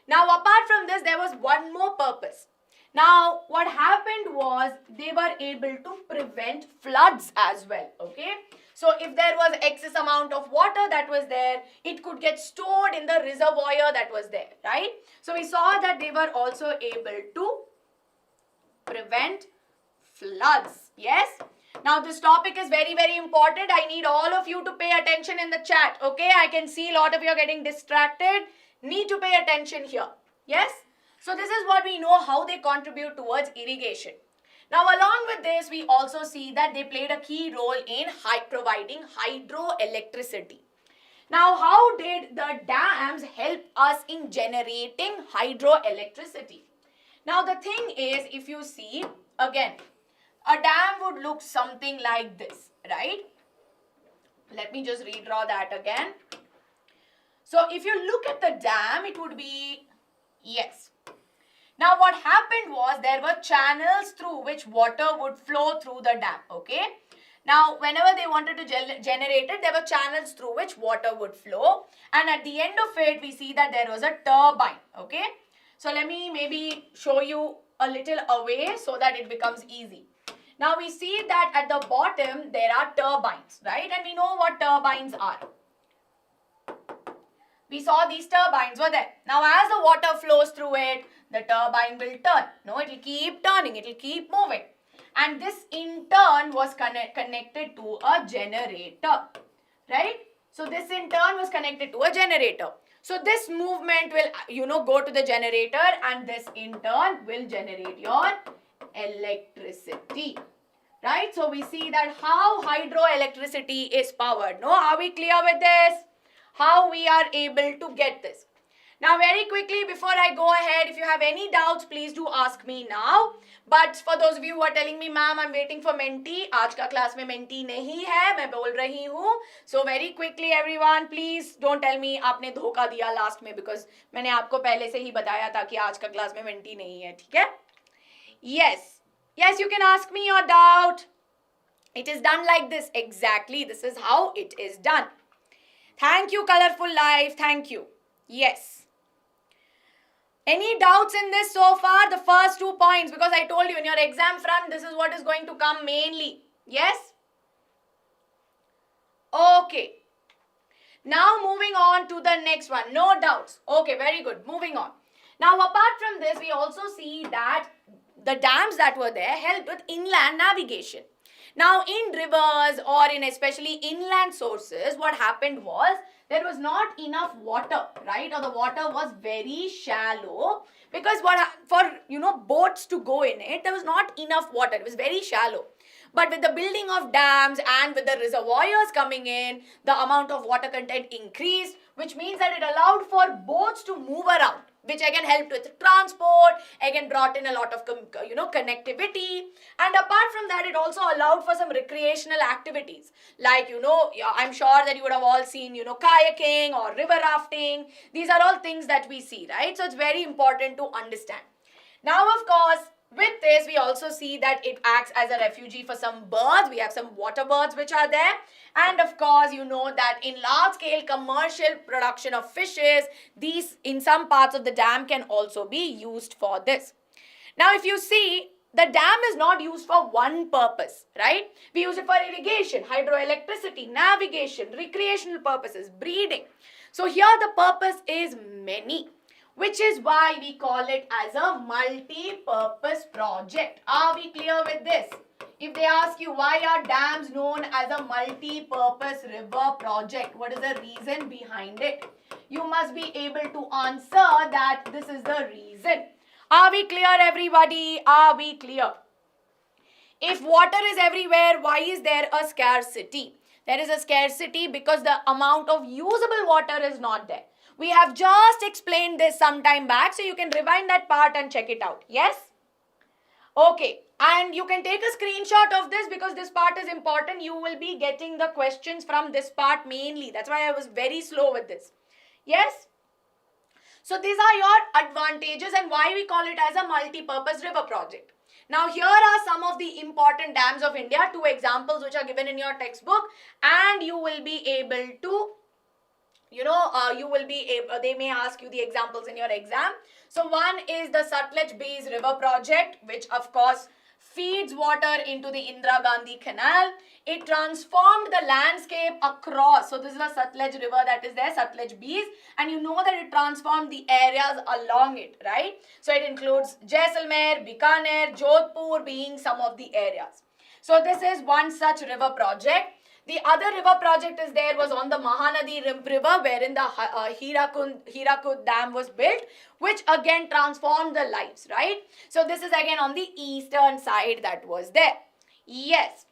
Now apart from this, there was one more purpose. Now what happened was, they were able to prevent floods as well, okay? So if there was excess amount of water that was there, it could get stored in the reservoir that was there, right? So we saw that they were also able to prevent floods. Yes? Now this topic is very, very important. I need all of you to pay attention in the chat, okay? I can see a lot of you are getting distracted. Need to pay attention here. Yes? So this is what we know, how they contribute towards irrigation. Now along with this, we also see that they played a key role in providing hydroelectricity. Now how did the dams help us in generating hydroelectricity? Now the thing is, if you see, again, a dam would look something like this, right? Let me just redraw that again. So if you look at the dam, it would be, yes. Now what happened was, there were channels through which water would flow through the dam, okay? Now whenever they wanted to generate it, there were channels through which water would flow. And at the end of it, we see that there was a turbine, okay? So let me maybe show you a little away so that it becomes easy. Now we see that at the bottom, there are turbines, right? And we know what turbines are. We saw these turbines were there. Now as the water flows through it, the turbine will turn. No, it will keep turning. It will keep moving. And this in turn was connected to a generator. Right? So this in turn was connected to a generator. So this movement will, go to the generator, and this in turn will generate your electricity. Right? So we see that how hydroelectricity is powered. No, are we clear with this? How we are able to get this. Now very quickly, before I go ahead, if you have any doubts, please do ask me now. But for those of you who are telling me, ma'am, I'm waiting for mentee, आज का class में mentee नहीं है, मैं बोल रही हूँ. So very quickly everyone, please don't tell me आपने धोखा दिया last में, because मैंने आपको पहले से ही बताया था कि आज का class में mentee नहीं है, ठीक है? Yes, you can ask me your doubt. It is done like this. Exactly, this is how it is done. Thank you, Colorful Life. Thank you. Yes. Any doubts in this so far? The first 2 points, because I told you in your exam front, this is what is going to come mainly. Yes? Okay. Now moving on to the next one. No doubts. Okay, very good. Moving on. Now apart from this, we also see that the dams that were there helped with inland navigation. Now in rivers or in especially inland sources, what happened was, there was not enough water, right? Or the water was very shallow, because for boats to go in it, there was not enough water. It was very shallow. But with the building of dams and with the reservoirs coming in, the amount of water content increased, which means that it allowed for boats to move around, which again helped with transport, again brought in a lot of connectivity. And apart from that, it also allowed for some recreational activities like, I'm sure that you would have all seen, kayaking or river rafting. These are all things that we see, right? So it's very important to understand. Now, of course, with this, we also see that it acts as a refuge for some birds. We have some water birds which are there. And of course, you know that in large scale commercial production of fishes, these in some parts of the dam can also be used for this. Now, if you see, the dam is not used for one purpose, right? We use it for irrigation, hydroelectricity, navigation, recreational purposes, breeding. So here the purpose is many, which is why we call it as a multi-purpose project. Are we clear with this? If they ask you why are dams known as a multi-purpose river project, what is the reason behind it? You must be able to answer that this is the reason. Are we clear, everybody? Are we clear? If water is everywhere, why is there a scarcity? There is a scarcity because the amount of usable water is not there. We have just explained this some time back, so you can rewind that part and check it out. Yes? Okay. And you can take a screenshot of this because this part is important. You will be getting the questions from this part mainly. That's why I was very slow with this. Yes? So these are your advantages and why we call it as a multi-purpose river project. Now here are some of the important dams of India, 2 examples which are given in your textbook, and you will be able to, they may ask you the examples in your exam. So one is the Sutlej Bays River project, which of course feeds water into the Indira Gandhi Canal. It transformed the landscape across. So this is the Sutlej River that is there, Sutlej Bays, and you know that it transformed the areas along it, right? So it includes Jaisalmer, Bikaner, Jodhpur being some of the areas. So this is one such river project. The other river project is there was on the Mahanadi River, wherein the Hirakud Dam was built, which again transformed the lives, right? So this is again on the eastern side that was there. Yes.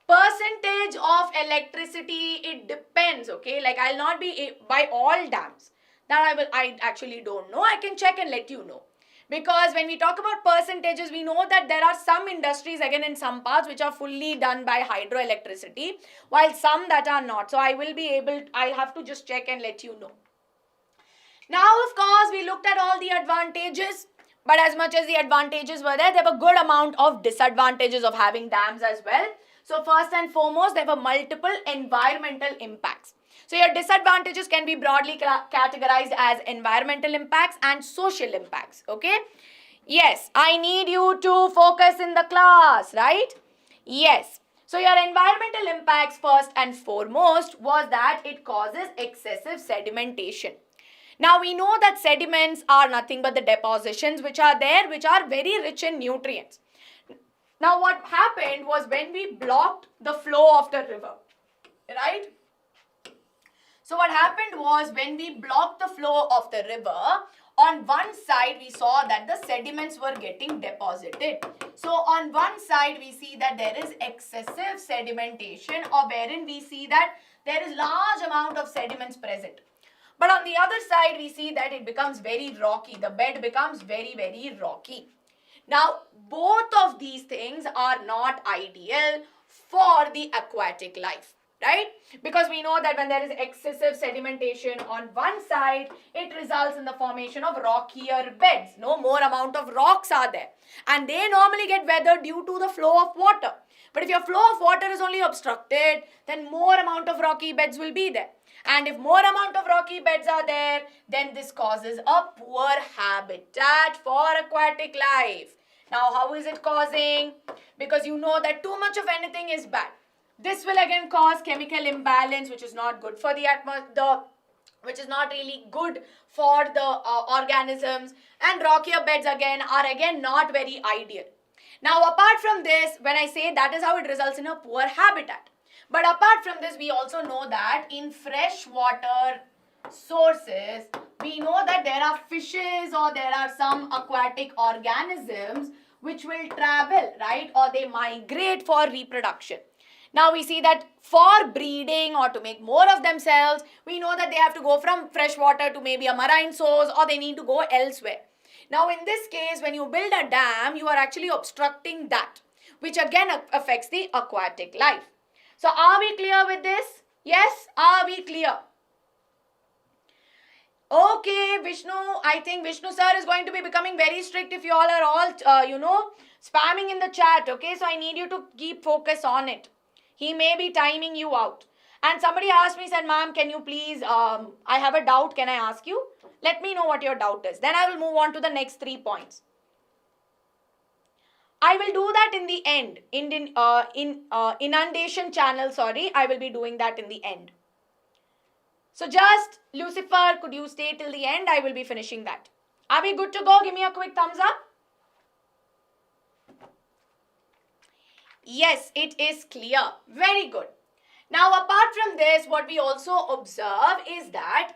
Percentage of electricity, it depends, okay? Like I'll not be by all dams. That I actually don't know. I can check and let you know. Because when we talk about percentages, we know that there are some industries, again in some parts, which are fully done by hydroelectricity, while some that are not. So I'll have to just check and let you know. Now, of course, we looked at all the advantages, but as much as the advantages were there were good amount of disadvantages of having dams as well. So first and foremost, there were multiple environmental impacts. So your disadvantages can be broadly categorized as environmental impacts and social impacts, okay? Yes, I need you to focus in the class, right? Yes. So your environmental impacts first and foremost was that it causes excessive sedimentation. Now we know that sediments are nothing but the depositions which are there, which are very rich in nutrients. Now what happened was when we blocked the flow of the river, right? So what happened was when we blocked the flow of the river, on one side we saw that the sediments were getting deposited. So on one side we see that there is excessive sedimentation, or wherein we see that there is large amount of sediments present. But on the other side we see that it becomes very rocky. The bed becomes very, very rocky. Now both of these things are not ideal for the aquatic life. Right? Because we know that when there is excessive sedimentation on one side, it results in the formation of rockier beds. No more amount of rocks are there. And they normally get weathered due to the flow of water. But if your flow of water is only obstructed, then more amount of rocky beds will be there. And if more amount of rocky beds are there, then this causes a poor habitat for aquatic life. Now, how is it causing? Because you know that too much of anything is bad. This will again cause chemical imbalance, which is not good for the atmosphere, which is not really good for the organisms. And rockier beds again are not very ideal. Now, apart from this, when I say that is how it results in a poor habitat. But apart from this, we also know that in freshwater sources, we know that there are fishes or there are some aquatic organisms which will travel, right? Or they migrate for reproduction. Now we see that for breeding or to make more of themselves, we know that they have to go from fresh water to maybe a marine source, or they need to go elsewhere. Now in this case, when you build a dam, you are actually obstructing that, which again affects the aquatic life. So are we clear with this? Yes, are we clear? Okay, Vishnu, I think Vishnu sir is going to be becoming very strict if you all are all, spamming in the chat. Okay, so I need you to keep focus on it. He may be timing you out. And somebody asked me, said, ma'am, can you please, I have a doubt, can I ask you? Let me know what your doubt is. Then I will move on to the next 3 points. I will do that in the end. Inundation channel, sorry, I will be doing that in the end. So just, Lucifer, could you stay till the end? I will be finishing that. Are we good to go? Give me a quick thumbs up. Yes, it is clear. Very good. Now, apart from this, what we also observe is that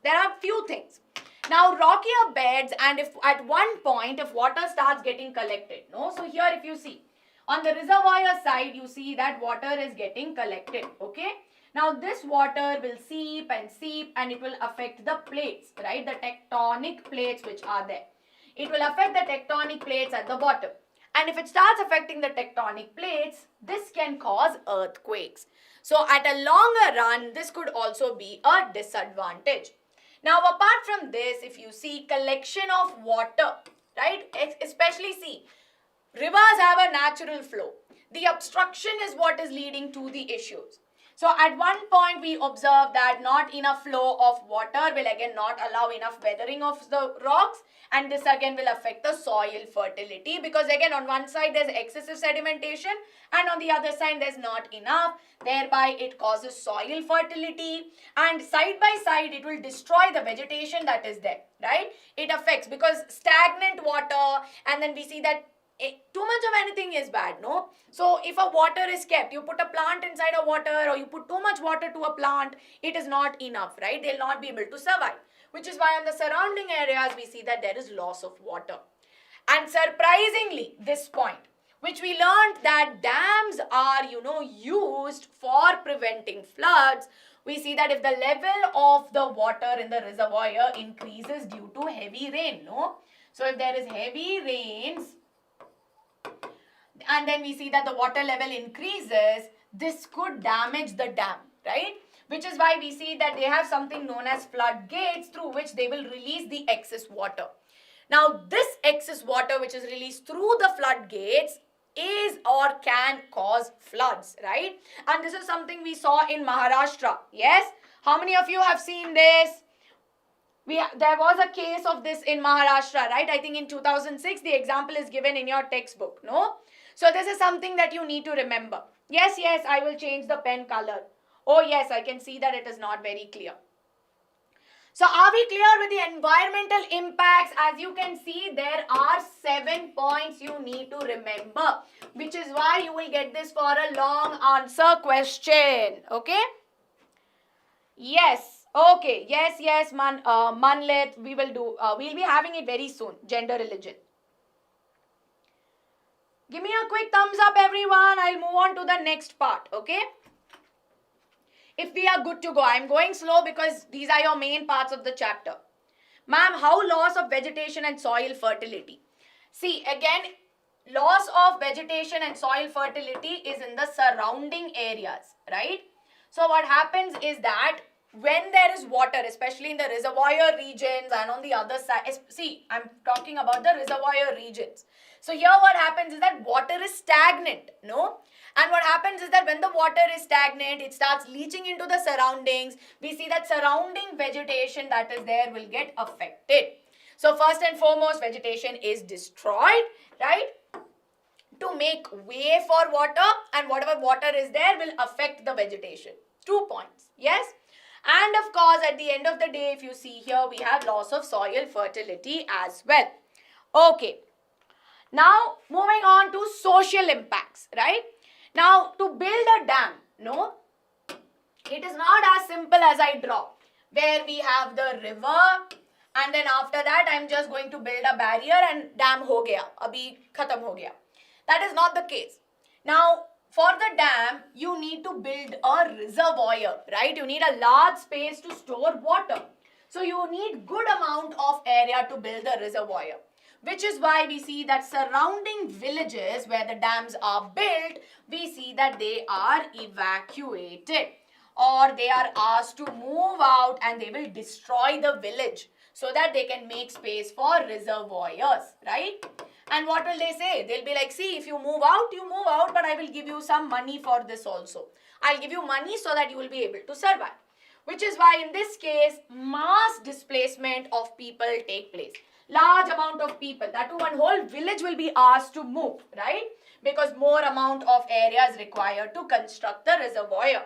there are few things. Now, rockier beds, and if at one point, if water starts getting collected, no? So here if you see, on the reservoir side, you see that water is getting collected, okay? Now, this water will seep and it will affect the plates, right? The tectonic plates which are there. It will affect the tectonic plates at the bottom. And if it starts affecting the tectonic plates, this can cause earthquakes. So at a longer run, this could also be a disadvantage. Now, apart from this, if you see collection of water, right, especially see, rivers have a natural flow. The obstruction is what is leading to the issues. So at one point we observe that not enough flow of water will again not allow enough weathering of the rocks, and this again will affect the soil fertility, because again on one side there's excessive sedimentation and on the other side there's not enough, thereby it causes soil fertility, and side by side it will destroy the vegetation that is there, right? It affects because stagnant water, and then we see that too much of anything is bad, no? So if a water is kept, you put a plant inside a water or you put too much water to a plant, it is not enough, right? They'll not be able to survive, which is why on the surrounding areas we see that there is loss of water. And surprisingly, this point, which we learned that dams are, used for preventing floods, we see that if the level of the water in the reservoir increases due to heavy rain, no? So if there is heavy rains, and then we see that the water level increases, this could damage the dam, right? Which is why we see that they have something known as floodgates through which they will release the excess water. Now, this excess water which is released through the floodgates is or can cause floods, right? And this is something we saw in Maharashtra. Yes? How many of you have seen this? There was a case of this in Maharashtra, right? I think in 2006, the example is given in your textbook, no? So this is something that you need to remember. Yes, I will change the pen color. Oh yes, I can see that it is not very clear. So are we clear with the environmental impacts? As you can see, there are 7 points you need to remember, which is why you will get this for a long answer question. Okay? Yes. Okay. Yes, Manlit, we will do. We'll be having it very soon. Gender religion. Give me a quick thumbs up, everyone. I'll move on to the next part, okay? If we are good to go. I'm going slow because these are your main parts of the chapter. Ma'am, how loss of vegetation and soil fertility? See, again, loss of vegetation and soil fertility is in the surrounding areas, right? So what happens is that when there is water, especially in the reservoir regions and on the other side, see, I'm talking about the reservoir regions. So here what happens is that water is stagnant, no? And what happens is that when the water is stagnant, it starts leaching into the surroundings. We see that surrounding vegetation that is there will get affected. So first and foremost, vegetation is destroyed, right? To make way for water, and whatever water is there will affect the vegetation. 2 points, yes? And of course, at the end of the day, if you see here, we have loss of soil fertility as well. Okay. Now, moving on to social impacts, right? Now, to build a dam, no, it is not as simple as I draw, where we have the river and then after that I'm just going to build a barrier and dam ho gaya, abhi khatam ho gaya. That is not the case. Now, for the dam, you need to build a reservoir, right? You need a large space to store water. So you need good amount of area to build the reservoir, which is why we see that surrounding villages where the dams are built, we see that they are evacuated or they are asked to move out and they will destroy the village so that they can make space for reservoirs, right? And what will they say? They'll be like, see, if you move out, but I will give you some money for this also. I'll give you money so that you will be able to survive. Which is why in this case, mass displacement of people take place. Large amount of people, that too one whole village will be asked to move, right? Because more amount of area is required to construct the reservoir.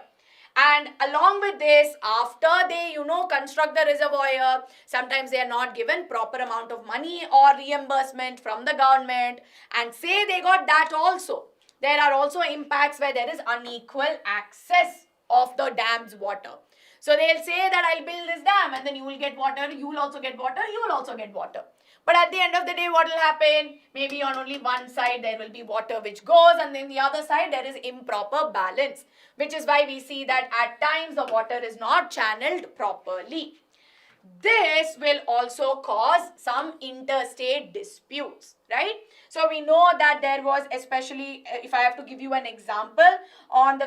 And along with this, after they, construct the reservoir, sometimes they are not given proper amount of money or reimbursement from the government. And say they got that also. There are also impacts where there is unequal access of the dam's water. So they'll say that I'll build this dam and then you will get water, you will also get water, you will also get water. But at the end of the day, what will happen? Maybe on only one side there will be water which goes and then the other side there is improper balance. Which is why we see that at times the water is not channeled properly. This will also cause some interstate disputes, right? So we know that there was, especially if I have to give you an example on the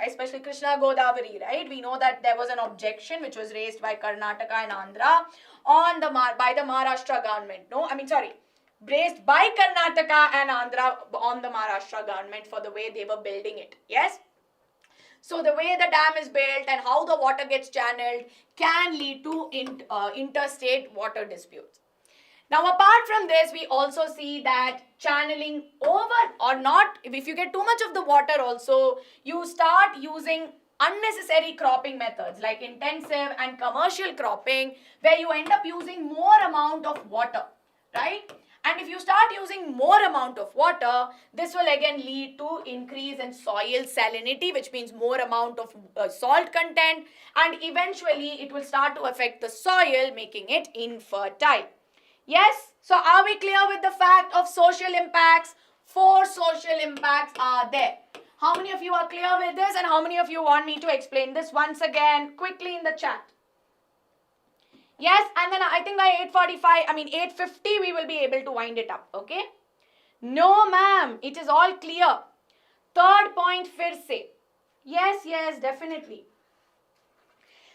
especially Krishna Godavari, right? We know that there was an objection which was raised by Karnataka and Andhra by the Maharashtra government. Raised by Karnataka and Andhra on the Maharashtra government for the way they were building it. Yes? So the way the dam is built and how the water gets channeled can lead to interstate water disputes. Now apart from this, we also see that channeling over or not, if you get too much of the water also, you start using unnecessary cropping methods like intensive and commercial cropping where you end up using more amount of water, right? And if you start using more amount of water, this will again lead to increase in soil salinity, which means more amount of salt content, and eventually it will start to affect the soil, making it infertile. Yes? So are we clear with the fact of social impacts? 4 social impacts are there. How many of you are clear with this and how many of you want me to explain this once again quickly in the chat? Yes, and then I think by 8:50 we will be able to wind it up, okay? No, ma'am, it is all clear. Third point, fir se. Yes, definitely.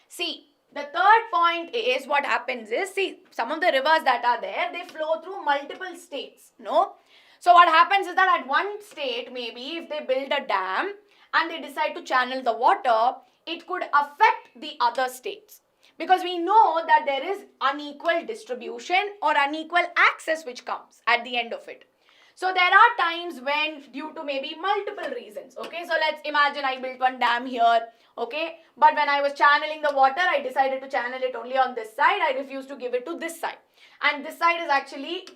See, the third point is what happens is, see, some of the rivers that are there, they flow through multiple states, no? So what happens is that at one state, maybe if they build a dam and they decide to channel the water, it could affect the other states. Because we know that there is unequal distribution or unequal access which comes at the end of it. So there are times when due to maybe multiple reasons, okay? So let's imagine I built one dam here, okay? But when I was channeling the water, I decided to channel it only on this side. I refused to give it to this side. And this side is actually,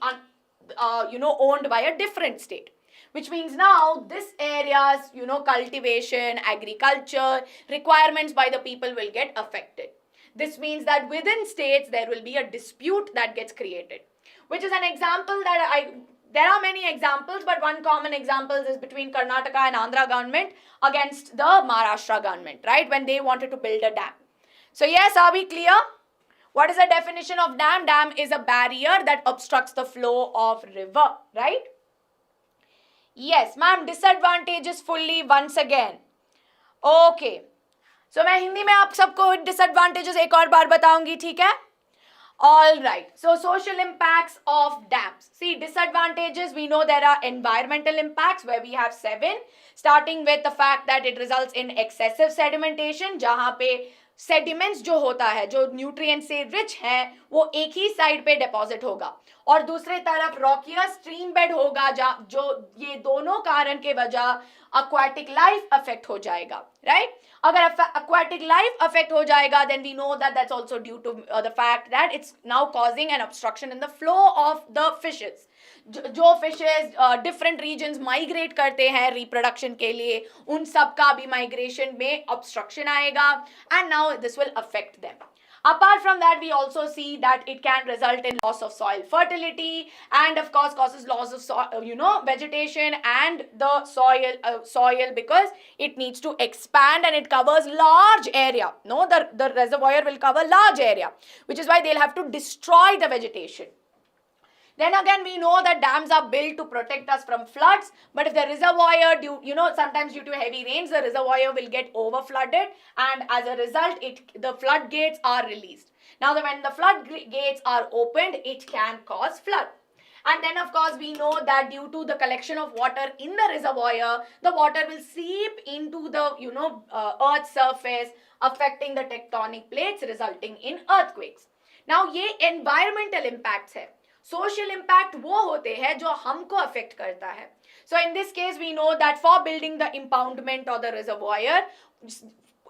owned by a different state. Which means now this area's, cultivation, agriculture, requirements by the people will get affected. This means that within states, there will be a dispute that gets created. Which is an example that there are many examples, but one common example is between Karnataka and Andhra government against the Maharashtra government, right? When they wanted to build a dam. So yes, are we clear? What is the definition of dam? Dam is a barrier that obstructs the flow of river, right? Yes, ma'am, disadvantages fully once again. Okay. So मैं हिंदी में आप सबको disadvantages एक और बार बताऊंगी, ठीक है? All right. So social impacts of dams. See, disadvantages, we know there are environmental impacts where we have 7, starting with the fact that it results in excessive sedimentation, जहाँ पे sediments जो होता है, जो nutrient से rich है, वो एक ही side पे deposit होगा. और दूसरे तरफ rockier stream bed होगा, जो ये दोनों कारण के वजह aquatic life affect हो जाएगा, right? अगर aquatic life affect हो जाएगा, then we know that that's also due to the fact that it's now causing an obstruction in the flow of the fishes. जो fishes different regions migrate करते हैं reproduction के लिए, उन सब का भी migration में obstruction आएगा, and now this will affect them. Apart from that, we also see that it can result in loss of soil fertility, and of course causes loss of vegetation and the soil, because it needs to expand and it covers large area. No, the reservoir will cover large area, which is why they'll have to destroy the vegetation. Then again, we know that dams are built to protect us from floods. But if the reservoir, sometimes due to heavy rains, the reservoir will get over flooded, and as a result, the floodgates are released. Now, when the floodgates are opened, it can cause flood. And then, of course, we know that due to the collection of water in the reservoir, the water will seep into the, Earth's surface, affecting the tectonic plates, resulting in earthquakes. Now, ये environmental impacts है. Social impact वो होते हैं जो हमको affect करता है. So in this case we know that for building the impoundment और द रिजर्वायर,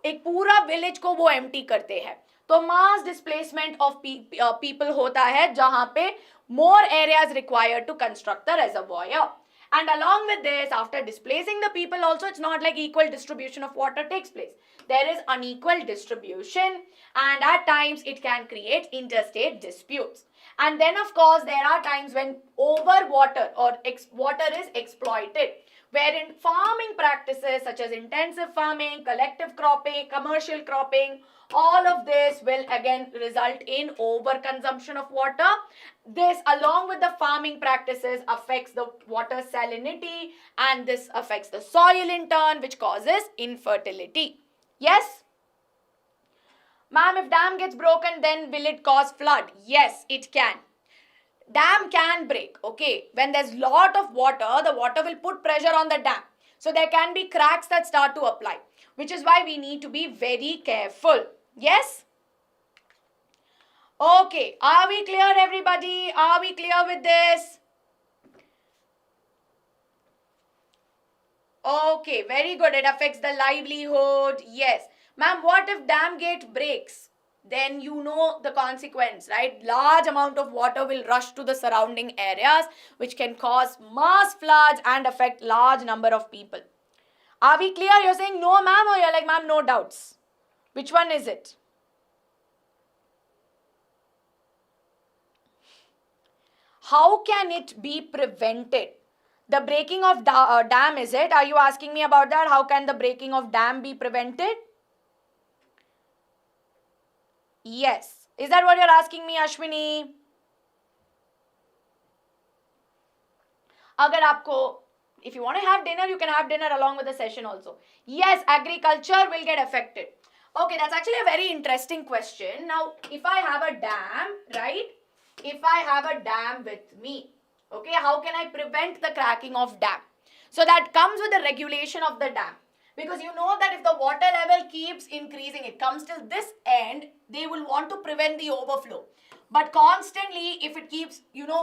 एक पूरा विलेज को वो एम्प्टी करते हैं, तो मास डिस्प्लेसमेंट ऑफ पीपल होता है, जहां पे more areas required to construct the reservoir. And along with this, after displacing the people also, it's not like equal distribution of water takes place. There is unequal distribution, and at times it can create interstate disputes. And then of course there are times when overwater or water is exploited, wherein farming practices such as intensive farming, collective cropping, commercial cropping, all of this will again result in overconsumption of water. This, along with the farming practices, affects the water salinity, and this affects the soil in turn, which causes infertility. Yes? Ma'am, if dam gets broken, then will it cause flood? Yes, it can. Dam can break, okay? When there's lot of water, the water will put pressure on the dam. So there can be cracks that start to apply, which is why we need to be very careful. Yes? Okay, are we clear, everybody? Are we clear with this? Okay, very good. It affects the livelihood. Yes. Ma'am, what if dam gate breaks? Then you know the consequence, right? Large amount of water will rush to the surrounding areas, which can cause mass floods and affect large number of people. Are we clear? You're saying no, ma'am, or you're like, ma'am, no doubts? Which one is it? How can it be prevented? The breaking of dam, is it? Are you asking me about that? How can the breaking of dam be prevented? Yes. Is that what you're asking me, Ashwini? Agar aapko, if you want to have dinner, you can have dinner along with the session also. Yes, agriculture will get affected. Okay, that's actually a very interesting question. Now, if I have a dam, right? If I have a dam with me, okay, how can I prevent the cracking of dam? So that comes with the regulation of the dam. Because you know that if the water level keeps increasing, it comes till this end, they will want to prevent the overflow. But constantly, if it keeps,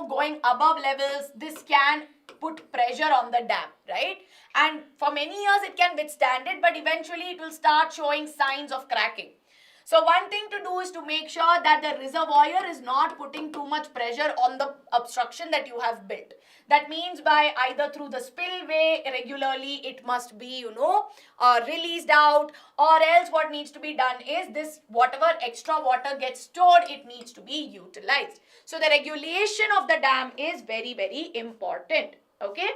going above levels, this can put pressure on the dam, right? And for many years, it can withstand it, but eventually it will start showing signs of cracking. So one thing to do is to make sure that the reservoir is not putting too much pressure on the obstruction that you have built. That means by either through the spillway regularly, it must be, released out, or else what needs to be done is this, whatever extra water gets stored, it needs to be utilized. So the regulation of the dam is very, very important. Okay?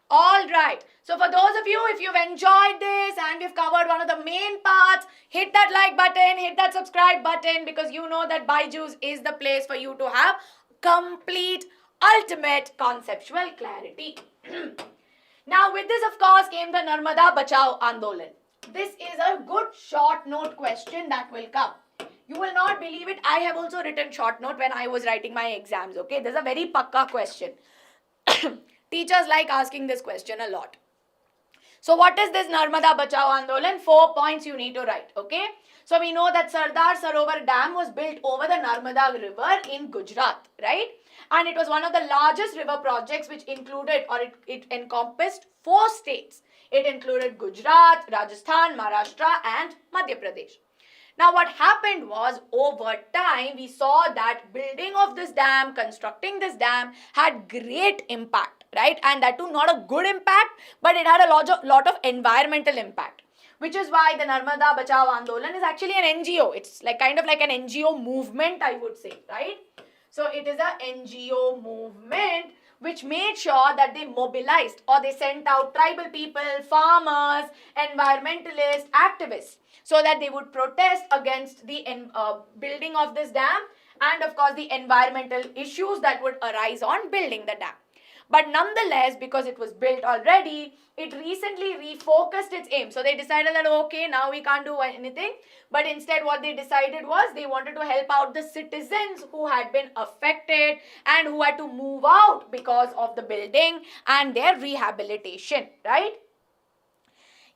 All right. So for those of you, if you've enjoyed this and we've covered one of the main parts, hit that like button, hit that subscribe button, because you know that Byju's is the place for you to have complete, ultimate conceptual clarity. Now with this, of course, came the Narmada Bachao Andolan. This is a good short note question that will come. You will not believe it. I have also written short note when I was writing my exams. Okay, this is a very pakka question. Teachers like asking this question a lot. So what is this Narmada Bachao Andolan? 4 points you need to write, okay? So we know that Sardar Sarovar Dam was built over the Narmada River in Gujarat, right? And it was one of the largest river projects which included, or it encompassed 4 states. It included Gujarat, Rajasthan, Maharashtra and Madhya Pradesh. Now what happened was, over time, we saw that building of this dam, constructing this dam had great impact, right? And that too not a good impact, but it had a lot of environmental impact. which is why the Narmada Bachao Andolan is actually an NGO. It's like kind of like an NGO movement, I would say, right? So it is a NGO movement which made sure that they mobilized or they sent out tribal people, farmers, environmentalists, activists, so that they would protest against the building of this dam and of course the environmental issues that would arise on building the dam. But nonetheless, because it was built already, it recently refocused its aim. So they decided that, okay, now we can't do anything. But instead what they decided was they wanted to help out the citizens who had been affected and who had to move out because of the building and their rehabilitation, right?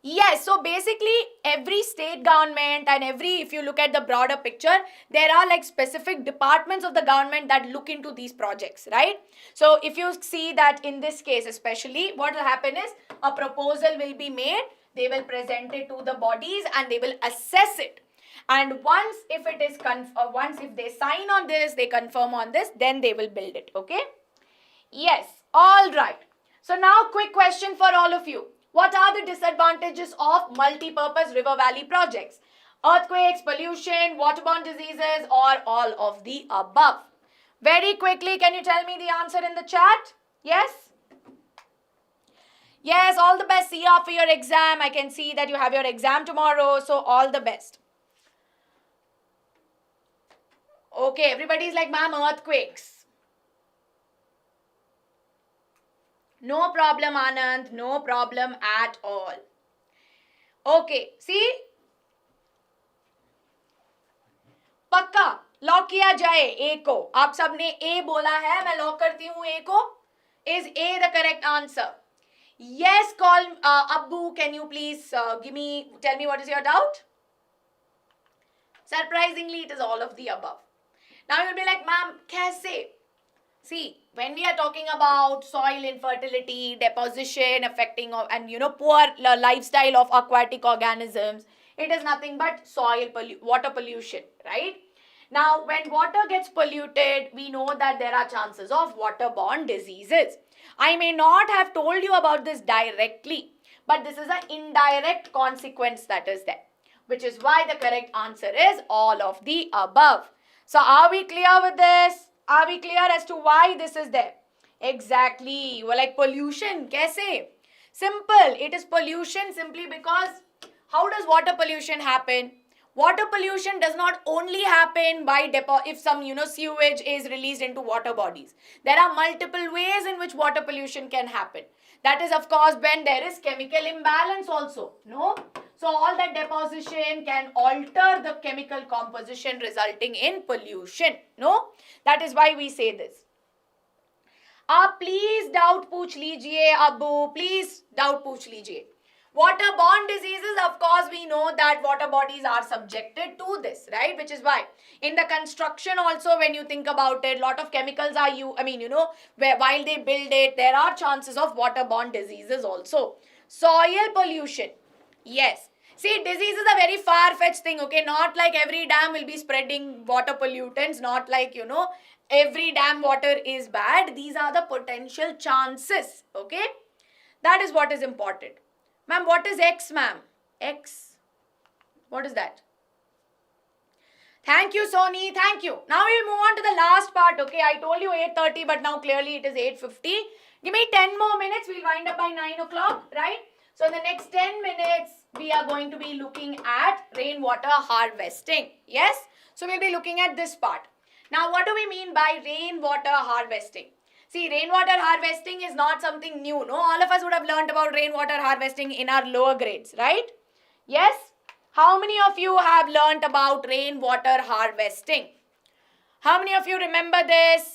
Yes, so basically every state government and if you look at the broader picture, there are like specific departments of the government that look into these projects, right? So if you see that in this case especially, what will happen is a proposal will be made, they will present it to the bodies and they will assess it. And once if they sign on this, they confirm on this, then they will build it, okay? Yes, all right. So now quick question for all of you. What are the disadvantages of multi-purpose river valley projects? Earthquakes, pollution, waterborne diseases, or all of the above? Very quickly, can you tell me the answer in the chat? Yes? Yes, all the best. See you for your exam. I can see that you have your exam tomorrow, so all the best. Okay, everybody's like, ma'am, earthquakes. No problem, Anand. No problem at all. Okay, see? पक्का lock किया जाए ए को. आप सबने ए बोला है, मैं lock करती हूँ ए को. Is A the correct answer? Yes, call Abbu. Can you please tell me what is your doubt? Surprisingly, it is all of the above. Now you'll be like, ma'am, kaise? See, when we are talking about soil infertility, deposition affecting poor lifestyle of aquatic organisms, it is nothing but water pollution, right? Now, when water gets polluted, we know that there are chances of waterborne diseases. I may not have told you about this directly, but this is an indirect consequence that is there, which is why the correct answer is all of the above. So, are we clear with this? Are we clear as to why this is there? Exactly. You were like, pollution, kaise? Simple. It is pollution simply because how does water pollution happen? Water pollution does not only happen by if some sewage is released into water bodies. There are multiple ways in which water pollution can happen. That is, of course, when there is chemical imbalance also. No? So all that deposition can alter the chemical composition resulting in pollution. No? That is why we say this. Please doubt पूछ लीजिए Abbu. Please doubt पूछ लीजिए. Waterborne diseases, of course, we know that water bodies are subjected to this, right? Which is why in the construction also, when you think about it, lot of chemicals are while they build it, there are chances of waterborne diseases also. Soil pollution. Yes. See, disease is a very far-fetched thing, okay? Not like every dam will be spreading water pollutants, not like, every dam water is bad. These are the potential chances, okay? That is what is important. Ma'am, what is X, ma'am? X. What is that? Thank you, Sony. Thank you. Now we'll move on to the last part, okay? I told you 8:30, but now clearly it is 8:50. Give me 10 more minutes. We'll wind up by 9 o'clock, right? So in the next 10 minutes, we are going to be looking at rainwater harvesting. Yes? So we'll be looking at this part. Now, what do we mean by rainwater harvesting? See, rainwater harvesting is not something new, no? All of us would have learned about rainwater harvesting in our lower grades, right? Yes? How many of you have learned about rainwater harvesting? How many of you remember this?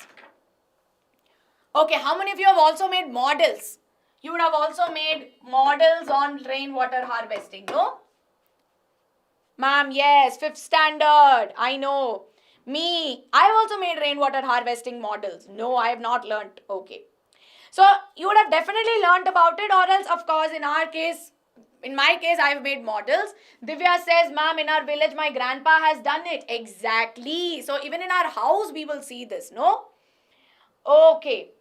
Okay, how many of you have also made models? You would have also made models on rainwater harvesting, no? Ma'am, yes, 5th standard, I know. Me, I've also made rainwater harvesting models. No, I have not learnt. Okay. So, you would have definitely learnt about it, or else, of course, in my case, I've made models. Divya says, ma'am, in our village, my grandpa has done it. Exactly. So, even in our house, we will see this, no? Okay.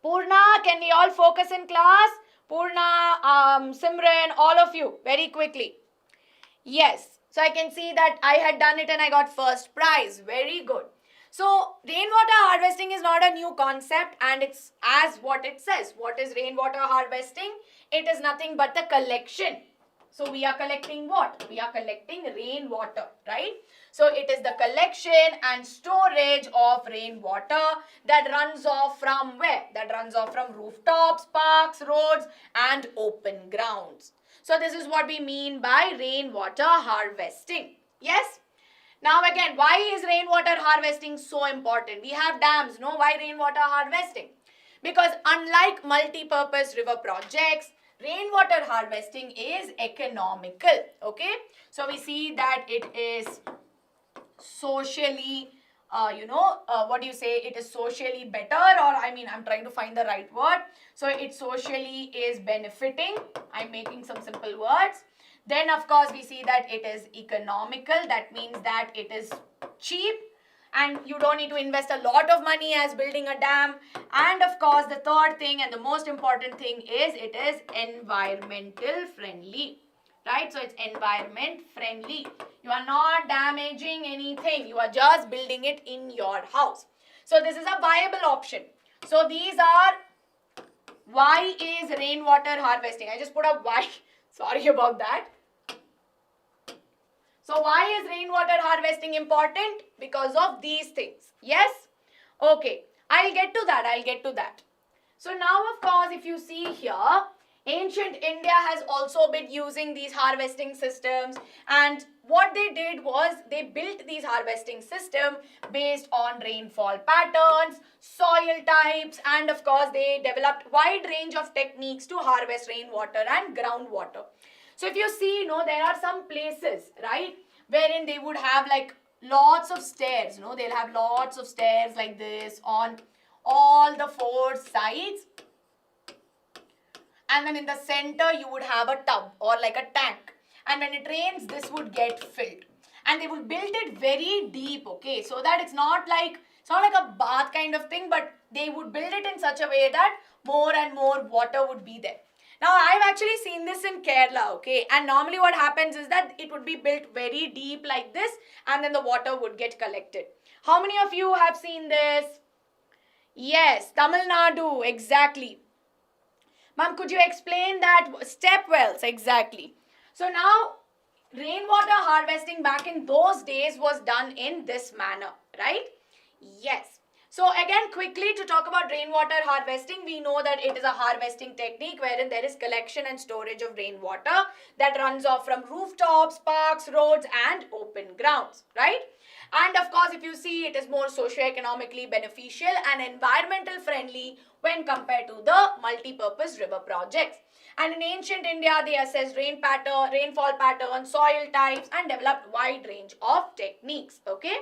Purna, can we all focus in class? Purna, Simran, all of you, very quickly. Yes, so I can see that I had done it and I got first prize. Very good. So, rainwater harvesting is not a new concept and it's as what it says. What is rainwater harvesting? It is nothing but the collection. So, we are collecting what? We are collecting rainwater, right? So, it is the collection and storage of rainwater that runs off from where? That runs off from rooftops, parks, roads, and open grounds. So, this is what we mean by rainwater harvesting. Yes? Now again, why is rainwater harvesting so important? We have dams, no? Why rainwater harvesting? Because unlike multi-purpose river projects, rainwater harvesting is economical, okay? So we see that it is socially, what do you say? It is socially better, or I'm trying to find the right word. So it socially is benefiting. I'm making some simple words. Then, of course, we see that it is economical. That means that it is cheap and you don't need to invest a lot of money as building a dam. And, of course, the third thing and the most important thing is it is environmental friendly. Right? So, it's environment friendly. You are not damaging anything. You are just building it in your house. So, this is a viable option. So, these are why is rainwater harvesting. I just put a why. Sorry about that. So why is rainwater harvesting important? Because of these things. Yes? Okay. I'll get to that. So now, of course, if you see here, ancient India has also been using these harvesting systems, and what they did was they built these harvesting systems based on rainfall patterns, soil types, and of course they developed wide range of techniques to harvest rainwater and groundwater. So if you see, there are some places, right, wherein they would have like lots of stairs, they'll have lots of stairs like this on all the four sides. And then in the center, you would have a tub or like a tank. And when it rains, this would get filled. And they would build it very deep, okay, so that it's not like a bath kind of thing, but they would build it in such a way that more and more water would be there. Now, I've actually seen this in Kerala, okay, and normally what happens is that it would be built very deep like this and then the water would get collected. How many of you have seen this? Yes, Tamil Nadu, exactly. Ma'am, could you explain that? Step wells, exactly. So now, rainwater harvesting back in those days was done in this manner, right? Yes. So again, quickly to talk about rainwater harvesting, we know that it is a harvesting technique wherein there is collection and storage of rainwater that runs off from rooftops, parks, roads and open grounds, right? And of course, if you see, it is more socio-economically beneficial and environmental friendly when compared to the multi-purpose river projects. And in ancient India, they assessed rainfall pattern, soil types and developed wide range of techniques, okay?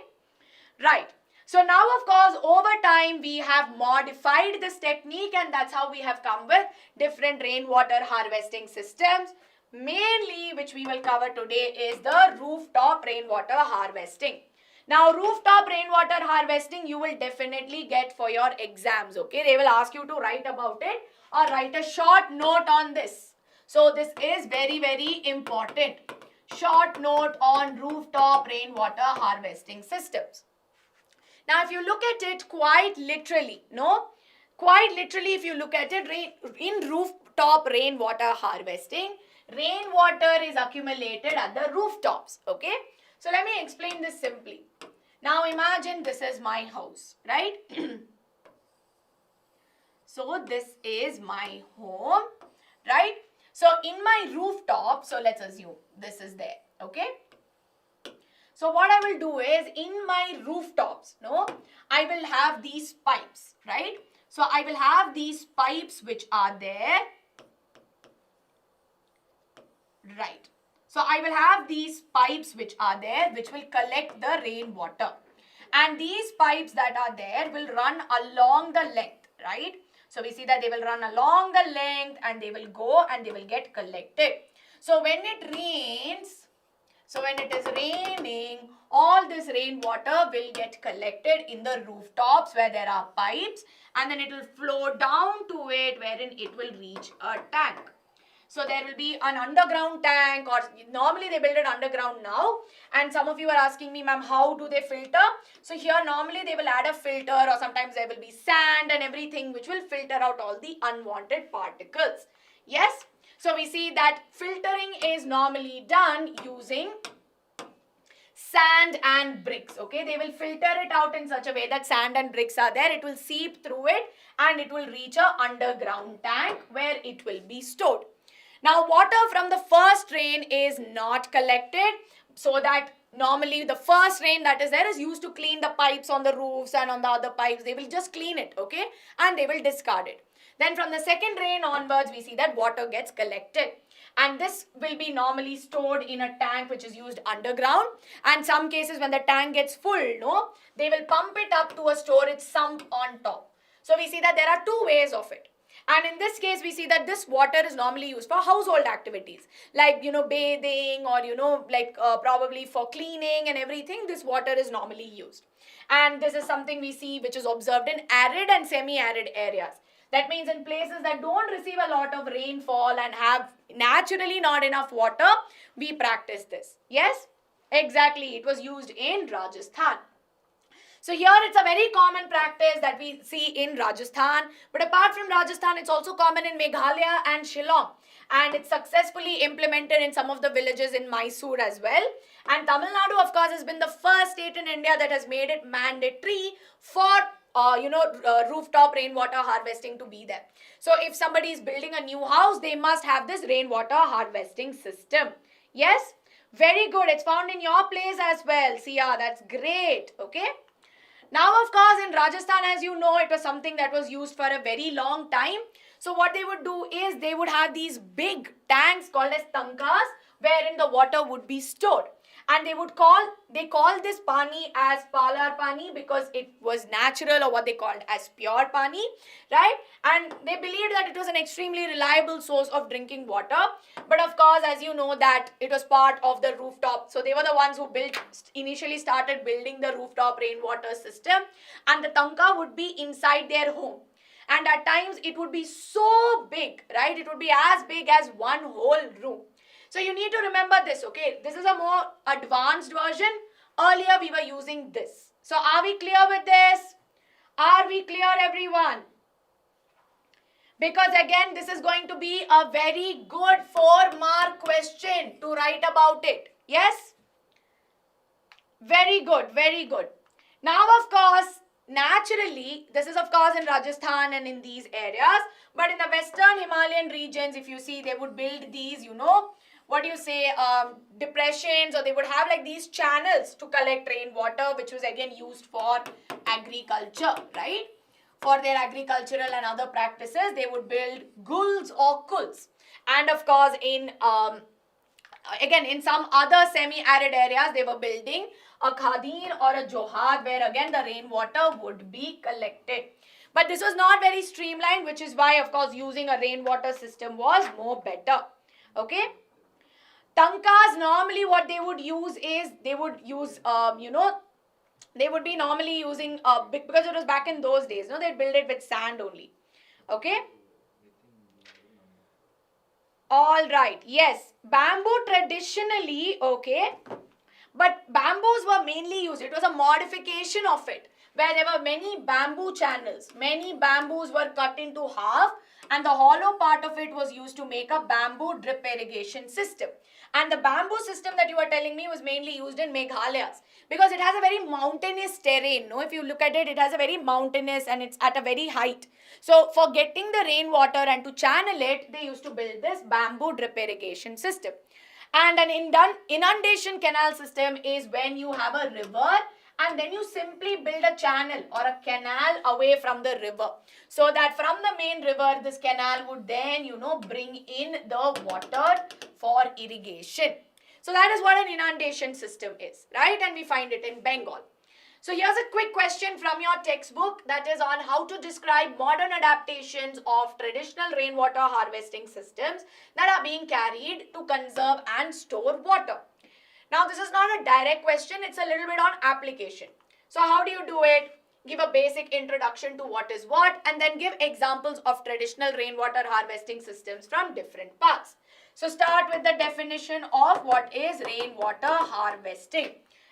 Right. So now, of course, over time, we have modified this technique and that's how we have come with different rainwater harvesting systems. Mainly, which we will cover today, is the rooftop rainwater harvesting. Now, rooftop rainwater harvesting, you will definitely get for your exams, okay? They will ask you to write about it or write a short note on this. So, this is very, very important. Short note on rooftop rainwater harvesting systems. Now, if you look at it quite literally, if you look at it, in rooftop rainwater harvesting, rainwater is accumulated at the rooftops, okay? So, let me explain this simply. Now, imagine this is my house, right? So, this is my home, right? So, in my rooftop, so let's assume this is there, okay? So what I will do is in my rooftops, I will have these pipes, right? So I will have these pipes which are there, right? So I will have these pipes which are there, which will collect the rainwater. And these pipes that are there will run along the length, right? So we see that they will run along the length and they will go and they will get collected. So when it rains, So when it is raining, all this rainwater will get collected in the rooftops where there are pipes, and then it will flow down to it wherein it will reach a tank. So there will be an underground tank, or normally they build it underground now. And some of you are asking me, ma'am, how do they filter? So here normally they will add a filter, or sometimes there will be sand and everything which will filter out all the unwanted particles. Yes? So we see that filtering is normally done using sand and bricks. Okay, they will filter it out in such a way that sand and bricks are there. It will seep through it and it will reach a underground tank where it will be stored. Now water from the first rain is not collected, so that normally the first rain that is there is used to clean the pipes on the roofs and on the other pipes. They will just clean it, okay, and they will discard it. Then from the second rain onwards, we see that water gets collected. And this will be normally stored in a tank which is used underground. And some cases when the tank gets full, no, they will pump it up to a storage sump on top. So we see that there are two ways of it. And in this case, we see that this water is normally used for household activities like, bathing, or, probably for cleaning and everything. This water is normally used. And this is something we see which is observed in arid and semi-arid areas. That means in places that don't receive a lot of rainfall and have naturally not enough water, we practice this. Yes, exactly. It was used in Rajasthan. So here it's a very common practice that we see in Rajasthan. But apart from Rajasthan, it's also common in Meghalaya and Shillong. And it's successfully implemented in some of the villages in Mysore as well. And Tamil Nadu, of course, has been the first state in India that has made it mandatory for rooftop rainwater harvesting to be there. So if somebody is building a new house, they must have this rainwater harvesting system. Yes? Very good. It's found in your place as well. Sia, that's great. Okay? Now, of course, in Rajasthan, as you know, it was something that was used for a very long time. So what they would do is they would have these big tanks called as tankas, wherein the water would be stored. And they call this pani as palar pani because it was natural, or what they called as pure pani, right? And they believed that it was an extremely reliable source of drinking water. But of course, as you know, that it was part of the rooftop. So they were the ones who initially started building the rooftop rainwater system. And the tanka would be inside their home. And at times it would be so big, right? It would be as big as one whole room. So you need to remember this, okay? This is a more advanced version. Earlier we were using this. So are we clear with this? Are we clear, everyone? Because again, this is going to be a very good 4-mark question to write about it. Yes? Very good, very good. Now, of course, naturally, this is of course in Rajasthan and in these areas. But in the western Himalayan regions, if you see, they would build these, depressions, or they would have like these channels to collect rainwater, which was again used for agriculture, right? For their agricultural and other practices, they would build gulls or kuls. And of course, in some other semi-arid areas, they were building a khadeen or a johad, where again the rainwater would be collected. But this was not very streamlined, which is why, of course, using a rainwater system was more better. Okay? Tankas, normally what they would use is, they would use, they would be normally using, because it was back in those days, they'd build it with sand only. Okay? All right. Yes. Bamboo traditionally, okay. But bamboos were mainly used. It was a modification of it, where there were many bamboo channels. Many bamboos were cut into half, and the hollow part of it was used to make a bamboo drip irrigation system. And the bamboo system that you were telling me was mainly used in Meghalayas, because it has a very mountainous terrain. No, if you look at it, it has a very mountainous and it's at a very height. So for getting the rainwater and to channel it, they used to build this bamboo drip irrigation system. And an inundation canal system is when you have a river and then you simply build a channel or a canal away from the river, so that from the main river, this canal would then, bring in the water for irrigation. So that is what an inundation system is, right? And we find it in Bengal. So here's a quick question from your textbook, that is on how to describe modern adaptations of traditional rainwater harvesting systems that are being carried to conserve and store water. Now this is not a direct question, it's a little bit on application. So how do you do it? Give a basic introduction to what is what, and then give examples of traditional rainwater harvesting systems from different parts. So start with the definition of what is rainwater harvesting,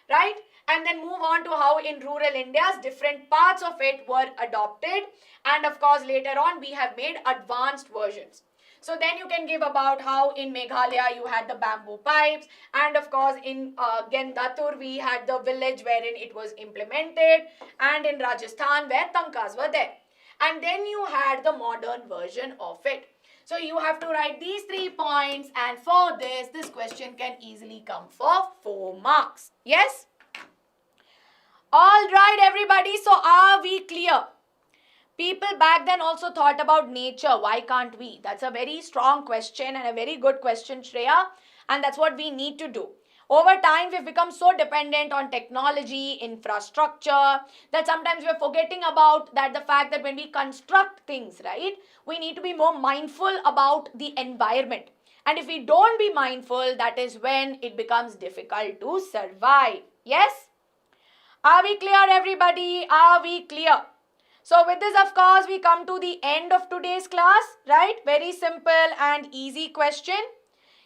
right? And then move on to how in rural India's different parts of it were adopted, and of course later on we have made advanced versions. So then you can give about how in Meghalaya you had the bamboo pipes, and of course in Gendatur we had the village wherein it was implemented, and in Rajasthan where tankas were there. And then you had the modern version of it. So you have to write these 3 points, and for this question can easily come for 4 marks. Yes? All right everybody, so are we clear? People back then also thought about nature. Why can't we? That's a very strong question and a very good question, Shreya. And that's what we need to do. Over time, we've become so dependent on technology, infrastructure, that sometimes we're forgetting about that the fact that when we construct things, right, we need to be more mindful about the environment. And if we don't be mindful, that is when it becomes difficult to survive. Yes? Are we clear, everybody? Are we clear? So with this, of course, we come to the end of today's class, right? Very simple and easy question.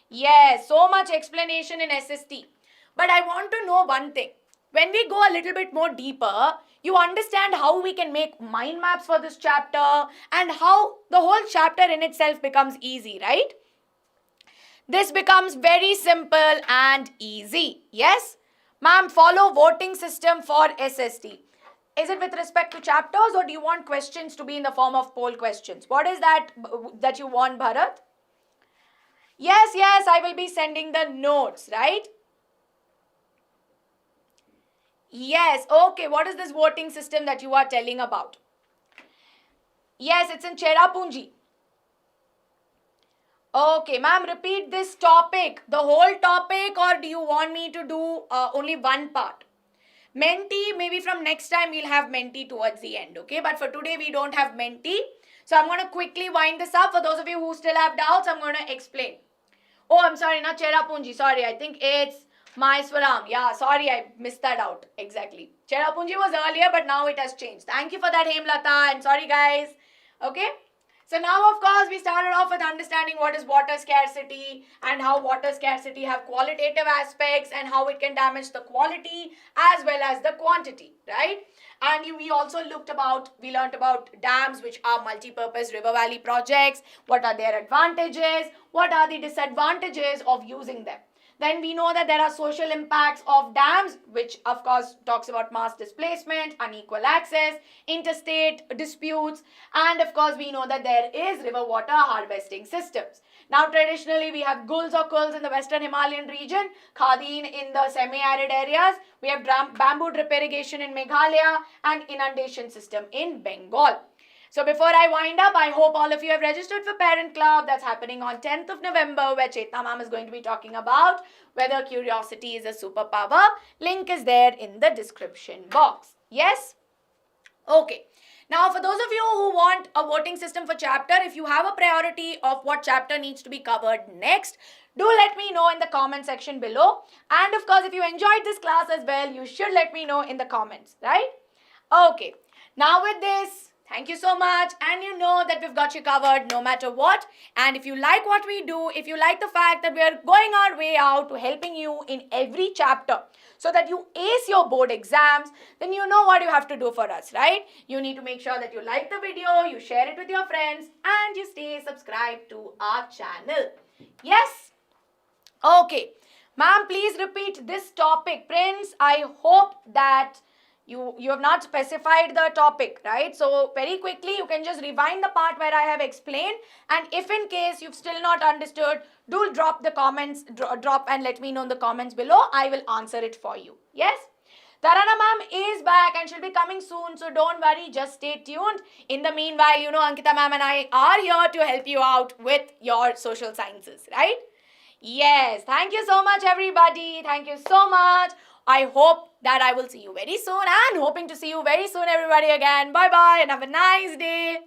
Yes, so much explanation in SST. But I want to know one thing. When we go a little bit more deeper, you understand how we can make mind maps for this chapter and how the whole chapter in itself becomes easy, right? This becomes very simple and easy. Yes? Ma'am, follow voting system for SST. Is it with respect to chapters, or do you want questions to be in the form of poll questions? What is that you want, Bharat? Yes, I will be sending the notes, right? Yes, okay. What is this voting system that you are telling about? Yes, it's in Cherrapunji. Okay, ma'am, repeat this topic, the whole topic, or do you want me to do only one part? Menti, maybe from next time we'll have Menti towards the end, okay? But for today we don't have Menti. So I'm going to quickly wind this up. For those of you who still have doubts, I'm going to explain. Oh, I'm sorry, not Cherrapunji. Sorry, I think it's Maheswaram. Yeah, sorry, I missed that out. Exactly. Cherrapunji was earlier, but now it has changed. Thank you for that, Hemlata. And sorry, guys. Okay? So now, of course, we started off with understanding what is water scarcity and how water scarcity have qualitative aspects and how it can damage the quality as well as the quantity, right? And we also we learned about dams, which are multi-purpose river valley projects. What are their advantages? What are the disadvantages of using them? Then we know that there are social impacts of dams, which of course talks about mass displacement, unequal access, interstate disputes, and of course we know that there is river water harvesting systems. Now traditionally we have gulls or kulls in the western Himalayan region, khadeen in the semi-arid areas, we have bamboo drip irrigation in Meghalaya, and inundation system in Bengal. So before I wind up, I hope all of you have registered for Parent Club. That's happening on 10th of November, where Chetna ma'am is going to be talking about whether curiosity is a superpower. Link is there in the description box. Yes? Okay. Now, for those of you who want a voting system for chapter, if you have a priority of what chapter needs to be covered next, do let me know in the comment section below. And of course, if you enjoyed this class as well, you should let me know in the comments, right? Okay. Now with this, thank you so much, and you know that we've got you covered no matter what. And if you like what we do, if you like the fact that we are going our way out to helping you in every chapter so that you ace your board exams, then you know what you have to do for us, right? You need to make sure that you like the video, you share it with your friends, and you stay subscribed to our channel. Yes? Okay. Ma'am, please repeat this topic. Prince, I hope that you have not specified the topic, right? So very quickly, you can just rewind the part where I have explained. And if in case you've still not understood, do drop the comments, drop and let me know in the comments below. I will answer it for you. Yes? Tarana ma'am is back and she'll be coming soon. So don't worry, just stay tuned. In the meanwhile, you know, Ankita ma'am and I are here to help you out with your social sciences, right? Yes. Thank you so much, everybody. Thank you so much. I hope that I will see you very soon, and hoping to see you very soon, everybody, again. Bye-bye and have a nice day.